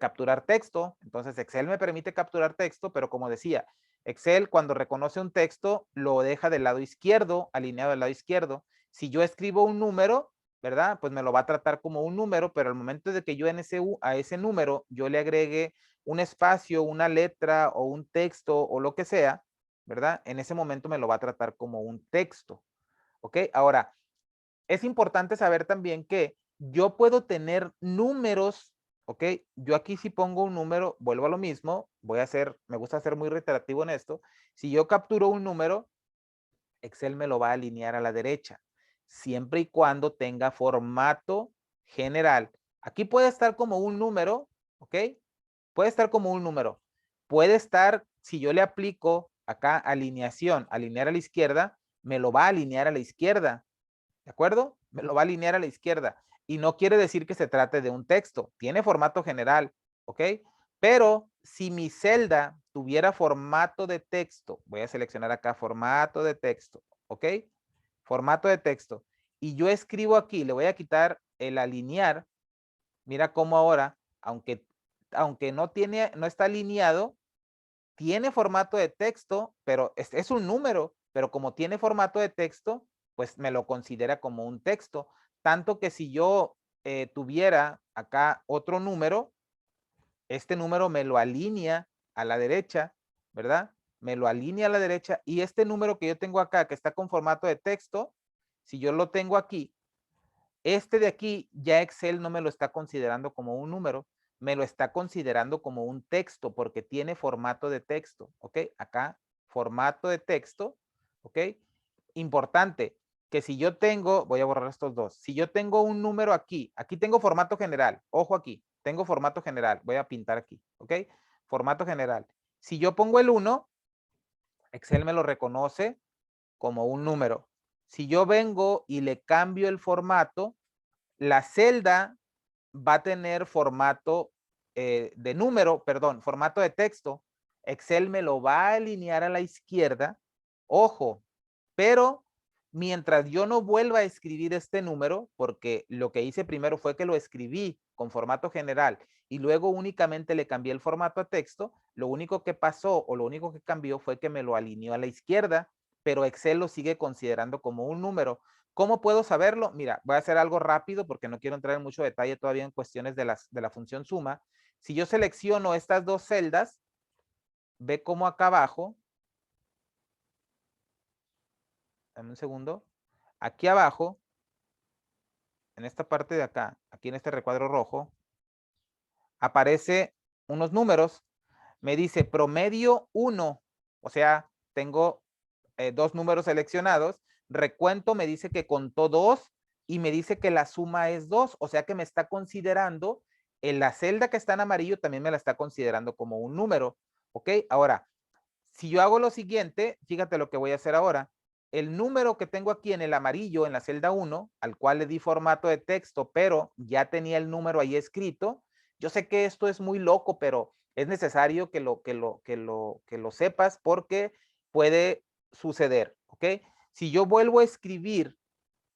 capturar texto. Entonces Excel me permite capturar texto, pero como decía, Excel cuando reconoce un texto lo deja del lado izquierdo, alineado del lado izquierdo. Si yo escribo un número, ¿verdad? Pues me lo va a tratar como un número, pero al momento de que yo a ese número yo le agregue un espacio, una letra o un texto o lo que sea, ¿verdad? En ese momento me lo va a tratar como un texto. ¿Ok? Ahora, es importante saber también que yo puedo tener números, ¿ok? Yo aquí si pongo un número, vuelvo a lo mismo, me gusta ser muy reiterativo en esto. Si yo capturo un número, Excel me lo va a alinear a la derecha, siempre y cuando tenga formato general. Aquí puede estar como un número, ¿ok? Puede estar como un número. Puede estar, si yo le aplico acá alineación, alinear a la izquierda, me lo va a alinear a la izquierda. ¿De acuerdo? Me lo va a alinear a la izquierda. Y no quiere decir que se trate de un texto. Tiene formato general, ¿ok? Pero si mi celda tuviera formato de texto, voy a seleccionar acá formato de texto, ¿ok? Formato de texto. Y yo escribo aquí, le voy a quitar el alinear. Mira cómo ahora, aunque no está alineado, tiene formato de texto, pero es un número, pero como tiene formato de texto, pues me lo considera como un texto. Tanto que si yo tuviera acá otro número, este número me lo alinea a la derecha, ¿verdad? me lo alinea a la derecha y este número que yo tengo acá, que está con formato de texto, si yo lo tengo aquí, este de aquí ya Excel no me lo está considerando como un número, me lo está considerando como un texto porque tiene formato de texto, ¿ok? Acá, formato de texto, ¿ok? Importante, que si yo tengo, voy a borrar estos dos, si yo tengo un número aquí, aquí tengo formato general, ojo aquí, tengo formato general, voy a pintar aquí, ¿ok? Formato general. Si yo pongo el 1, Excel me lo reconoce como un número. Si yo vengo y le cambio el formato, la celda va a tener formato de número, perdón, formato de texto. Excel me lo va a alinear a la izquierda. Ojo, pero mientras yo no vuelva a escribir este número, porque lo que hice primero fue que lo escribí con formato general y luego únicamente le cambié el formato a texto, lo único que pasó o lo único que cambió fue que me lo alineó a la izquierda, pero Excel lo sigue considerando como un número. ¿Cómo puedo saberlo? Mira, voy a hacer algo rápido porque no quiero entrar en mucho detalle todavía en cuestiones de la función suma. Si yo selecciono estas dos celdas, ve cómo acá abajo, dame un segundo, aquí abajo, en esta parte de acá, aquí en este recuadro rojo, aparece unos números, me dice promedio 1, o sea, tengo dos números seleccionados, recuento me dice que contó 2 y me dice que la suma es 2, o sea que me está considerando, en la celda que está en amarillo también me la está considerando como un número, ¿ok? Ahora, si yo hago lo siguiente, fíjate lo que voy a hacer ahora, el número que tengo aquí en el amarillo, en la celda 1, al cual le di formato de texto, pero ya tenía el número ahí escrito, yo sé que esto es muy loco, pero es necesario que lo sepas porque puede suceder, ¿ok? Si yo vuelvo a escribir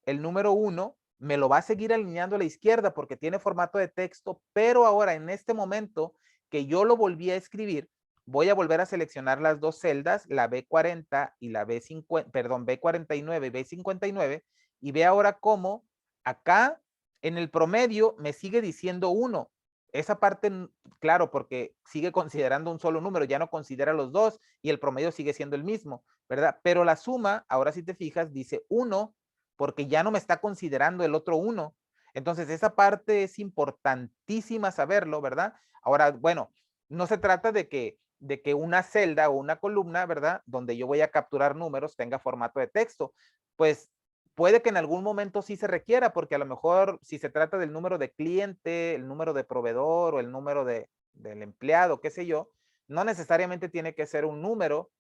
el número 1, me lo va a seguir alineando a la izquierda porque tiene formato de texto, pero ahora en este momento que yo lo volví a escribir, voy a volver a seleccionar las dos celdas, la B40 y la B50, perdón, B49 y B59, y ve ahora cómo acá en el promedio me sigue diciendo 1. Esa parte, claro, porque sigue considerando un solo número, ya no considera los dos y el promedio sigue siendo el mismo, ¿verdad? Pero la suma, ahora si te fijas, dice 1 porque ya no me está considerando el otro 1. Entonces, esa parte es importantísima saberlo, ¿verdad? Ahora, bueno, no se trata de que una celda o una columna, ¿verdad? Donde yo voy a capturar números tenga formato de texto. Pues puede que en algún momento sí se requiera, porque a lo mejor si se trata del número de cliente, el número de proveedor o el número del empleado, qué sé yo, no necesariamente tiene que ser un número,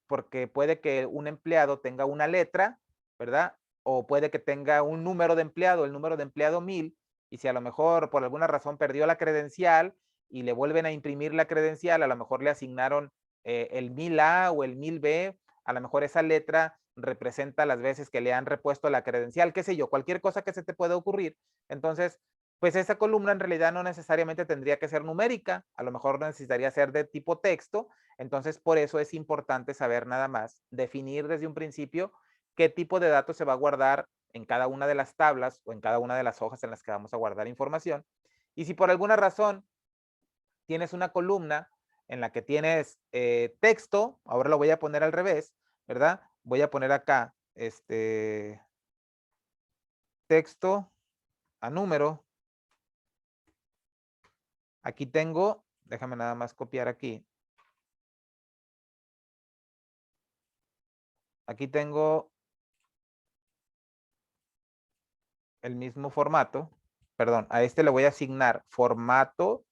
porque puede que un empleado tenga una letra, ¿verdad? O puede que tenga un número de empleado, el número de empleado 1000, y si a lo mejor por alguna razón perdió la credencial y le vuelven a imprimir la credencial, a lo mejor le asignaron el 1000A o el 1000B, a lo mejor esa letra representa las veces que le han repuesto la credencial, qué sé yo, cualquier cosa que se te pueda ocurrir. Entonces, pues esa columna en realidad no necesariamente tendría que ser numérica, a lo mejor necesitaría ser de tipo texto, entonces por eso es importante saber nada más, definir desde un principio qué tipo de datos se va a guardar en cada una de las tablas o en cada una de las hojas en las que vamos a guardar información. Y si por alguna razón tienes una columna en la que tienes texto, ahora lo voy a poner al revés, ¿verdad? Voy a poner acá texto a número. Aquí tengo, déjame nada más copiar aquí. Aquí tengo el mismo formato. Perdón, a este le voy a asignar formato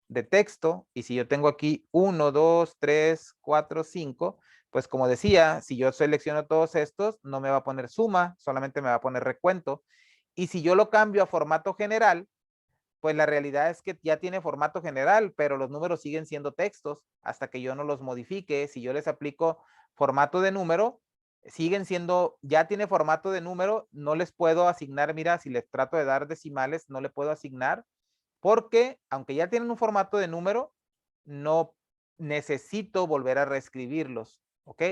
de texto, y si yo tengo aquí 1, 2, 3, 4, 5, pues como decía, si yo selecciono todos estos, no me va a poner suma, solamente me va a poner recuento. Y si yo lo cambio a formato general, pues la realidad es que ya tiene formato general, pero los números siguen siendo textos hasta que yo no los modifique. Si yo les aplico formato de número, siguen siendo, ya tiene formato de número, no les puedo asignar, mira, si les trato de dar decimales, no le puedo asignar, porque aunque ya tienen un formato de número, no necesito volver a reescribirlos, ¿ok?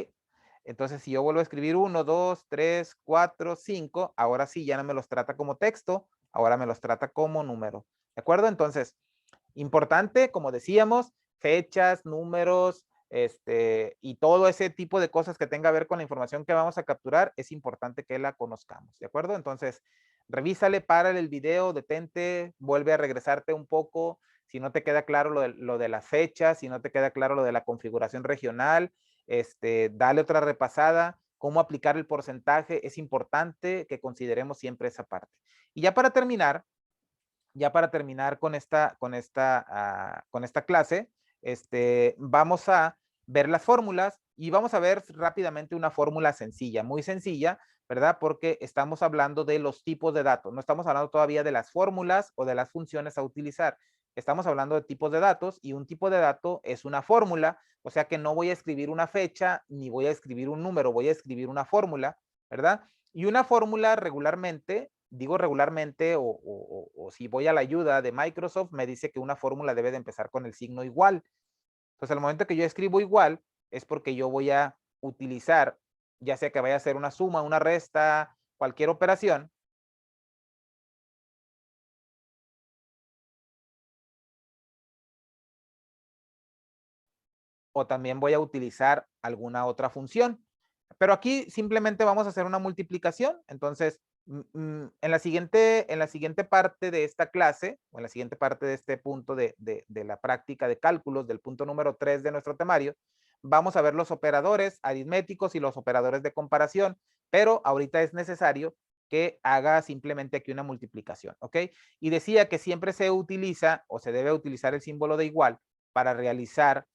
Entonces, si yo vuelvo a escribir 1, 2, 3, 4, 5, ahora sí ya no me los trata como texto, ahora me los trata como número, ¿de acuerdo? Entonces, importante, como decíamos, fechas, números, y todo ese tipo de cosas que tenga que ver con la información que vamos a capturar, es importante que la conozcamos, ¿de acuerdo? Entonces, revísale, párale el video, detente, vuelve a regresarte un poco, si no te queda claro lo de las fechas, si no te queda claro lo de la configuración regional, dale otra repasada, cómo aplicar el porcentaje, es importante que consideremos siempre esa parte. Y ya para terminar con esta clase, vamos a ver las fórmulas y vamos a ver rápidamente una fórmula sencilla, muy sencilla, ¿verdad? Porque estamos hablando de los tipos de datos, no estamos hablando todavía de las fórmulas o de las funciones a utilizar. Estamos hablando de tipos de datos y un tipo de dato es una fórmula, o sea que no voy a escribir una fecha ni voy a escribir un número, voy a escribir una fórmula, ¿verdad? Y una fórmula regularmente, digo regularmente, o si voy a la ayuda de Microsoft, me dice que una fórmula debe de empezar con el signo igual. Entonces, al momento que yo escribo igual, es porque yo voy a utilizar, ya sea que vaya a hacer una suma, una resta, cualquier operación, o también voy a utilizar alguna otra función. Pero aquí simplemente vamos a hacer una multiplicación. Entonces, en la siguiente parte de esta clase, o en la siguiente parte de este punto de la práctica de cálculos, del punto número 3 de nuestro temario, vamos a ver los operadores aritméticos y los operadores de comparación, pero ahorita es necesario que haga simplemente aquí una multiplicación, ¿ok? Y decía que siempre se utiliza o se debe utilizar el símbolo de igual para realizar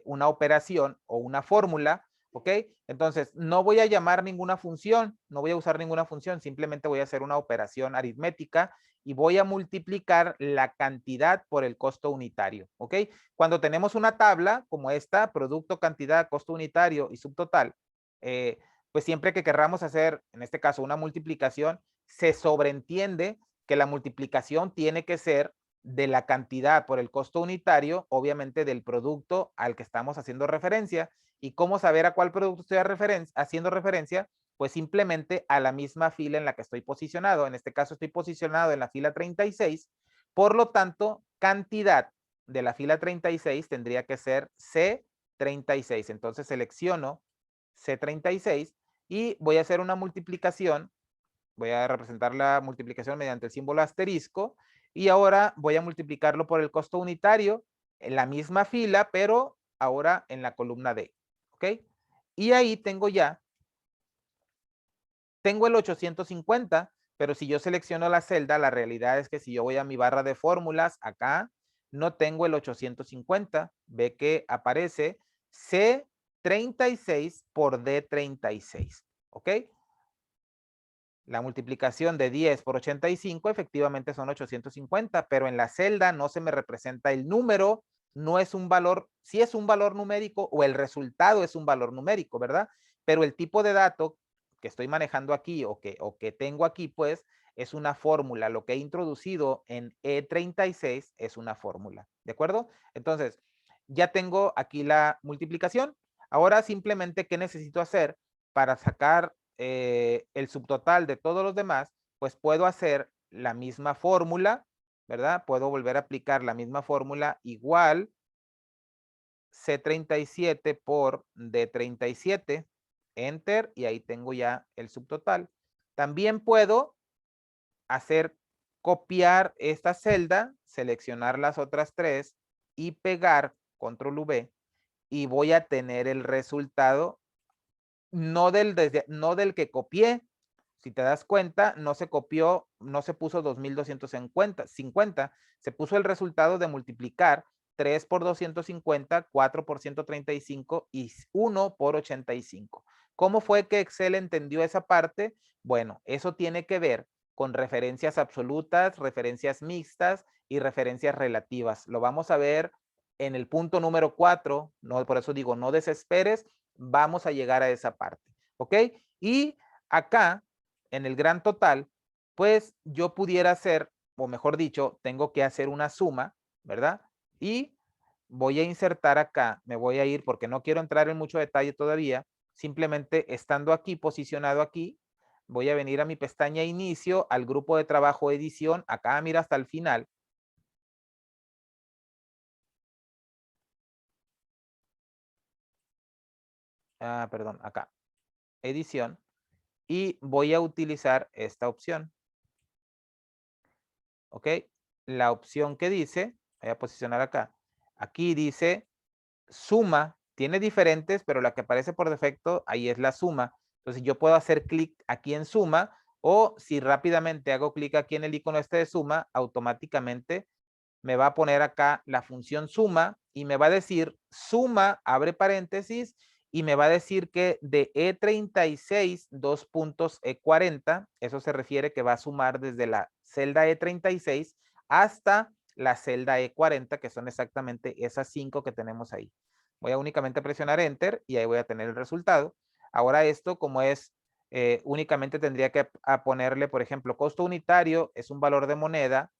una operación o una fórmula, ¿ok? Entonces, no voy a llamar ninguna función, no voy a usar ninguna función, simplemente voy a hacer una operación aritmética y voy a multiplicar la cantidad por el costo unitario, ¿ok? Cuando tenemos una tabla como esta, producto, cantidad, costo unitario y subtotal, pues siempre que querramos hacer, en este caso, una multiplicación, se sobreentiende que la multiplicación tiene que ser de la cantidad por el costo unitario, obviamente del producto al que estamos haciendo referencia. ¿Y cómo saber a cuál producto estoy haciendo referencia? Pues simplemente a la misma fila en la que estoy posicionado. En este caso estoy posicionado en la fila 36, por lo tanto, cantidad de la fila 36 tendría que ser C36. Entonces selecciono C36 y voy a hacer una multiplicación. Voy a representar la multiplicación mediante el símbolo asterisco y ahora voy a multiplicarlo por el costo unitario en la misma fila, pero ahora en la columna D, ¿ok? Y ahí tengo el 850, pero si yo selecciono la celda, la realidad es que si yo voy a mi barra de fórmulas, acá no tengo el 850, ve que aparece C36 por D36, ¿ok? La multiplicación de 10 por 85 efectivamente son 850, pero en la celda no se me representa el número, no es un valor, sí es un valor numérico o el resultado es un valor numérico, ¿verdad? Pero el tipo de dato que estoy manejando aquí o que tengo aquí, pues, es una fórmula. Lo que he introducido en E36 es una fórmula, ¿de acuerdo? Entonces, ya tengo aquí la multiplicación. Ahora simplemente, ¿qué necesito hacer para sacar el subtotal de todos los demás? Pues puedo hacer la misma fórmula, ¿verdad? Puedo volver a aplicar la misma fórmula igual C37 por D37, enter, y ahí tengo ya el subtotal. También puedo hacer copiar esta celda, seleccionar las otras tres y pegar, control V, y voy a tener el resultado no del que copié. Si te das cuenta, no se copió, no se puso 2250, se puso el resultado de multiplicar 3 por 250, 4 por 135 y 1 por 85. ¿Cómo fue que Excel entendió esa parte? Bueno, eso tiene que ver con referencias absolutas, referencias mixtas y referencias relativas. Lo vamos a ver en el punto número 4, no, por eso digo, no desesperes, vamos a llegar a esa parte, ¿ok? Y acá, en el gran total, pues yo pudiera hacer, o mejor dicho, tengo que hacer una suma, ¿verdad? Y voy a insertar acá, me voy a ir porque no quiero entrar en mucho detalle todavía, simplemente estando aquí, posicionado aquí, voy a venir a mi pestaña inicio, al grupo de trabajo edición, acá mira hasta el final. perdón, acá, edición, y voy a utilizar esta opción. ¿Ok? La opción que dice, voy a posicionar acá, aquí dice suma, tiene diferentes, pero la que aparece por defecto, ahí es la suma. Entonces yo puedo hacer clic aquí en suma, o si rápidamente hago clic aquí en el icono este de suma, automáticamente me va a poner acá la función suma y me va a decir suma, abre paréntesis, y me va a decir que de E36, dos puntos E40, eso se refiere que va a sumar desde la celda E36 hasta la celda E40, que son exactamente esas 5 que tenemos ahí. Voy a únicamente presionar Enter y ahí voy a tener el resultado. Ahora esto, como es, únicamente tendría que ponerle, por ejemplo, costo unitario es un valor de moneda,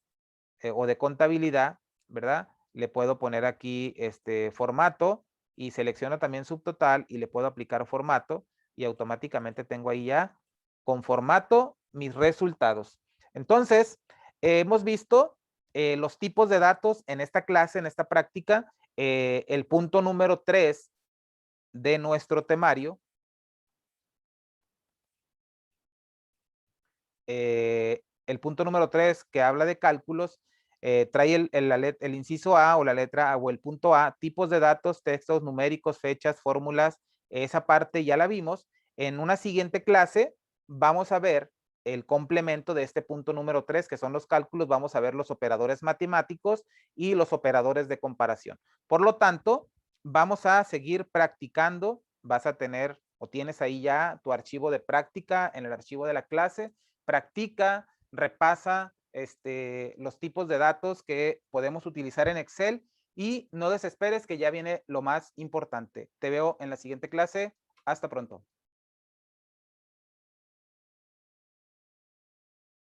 o de contabilidad, ¿verdad? Le puedo poner aquí este formato y selecciono también subtotal y le puedo aplicar formato y automáticamente tengo ahí ya con formato mis resultados. Entonces, hemos visto los tipos de datos en esta clase, en esta práctica. El punto número 3 de nuestro temario. El punto número 3 que habla de cálculos, trae el inciso A o la letra A o el punto A, tipos de datos, textos numéricos, fechas, fórmulas. Esa parte ya la vimos. En una siguiente clase vamos a ver el complemento de este punto número 3, que son los cálculos. Vamos a ver los operadores matemáticos y los operadores de comparación. Por lo tanto, vamos a seguir practicando. Vas a tener o tienes ahí ya tu archivo de práctica en el archivo de la clase. Practica, repasa los tipos de datos que podemos utilizar en Excel y no desesperes que ya viene lo más importante. Te veo en la siguiente clase. Hasta pronto.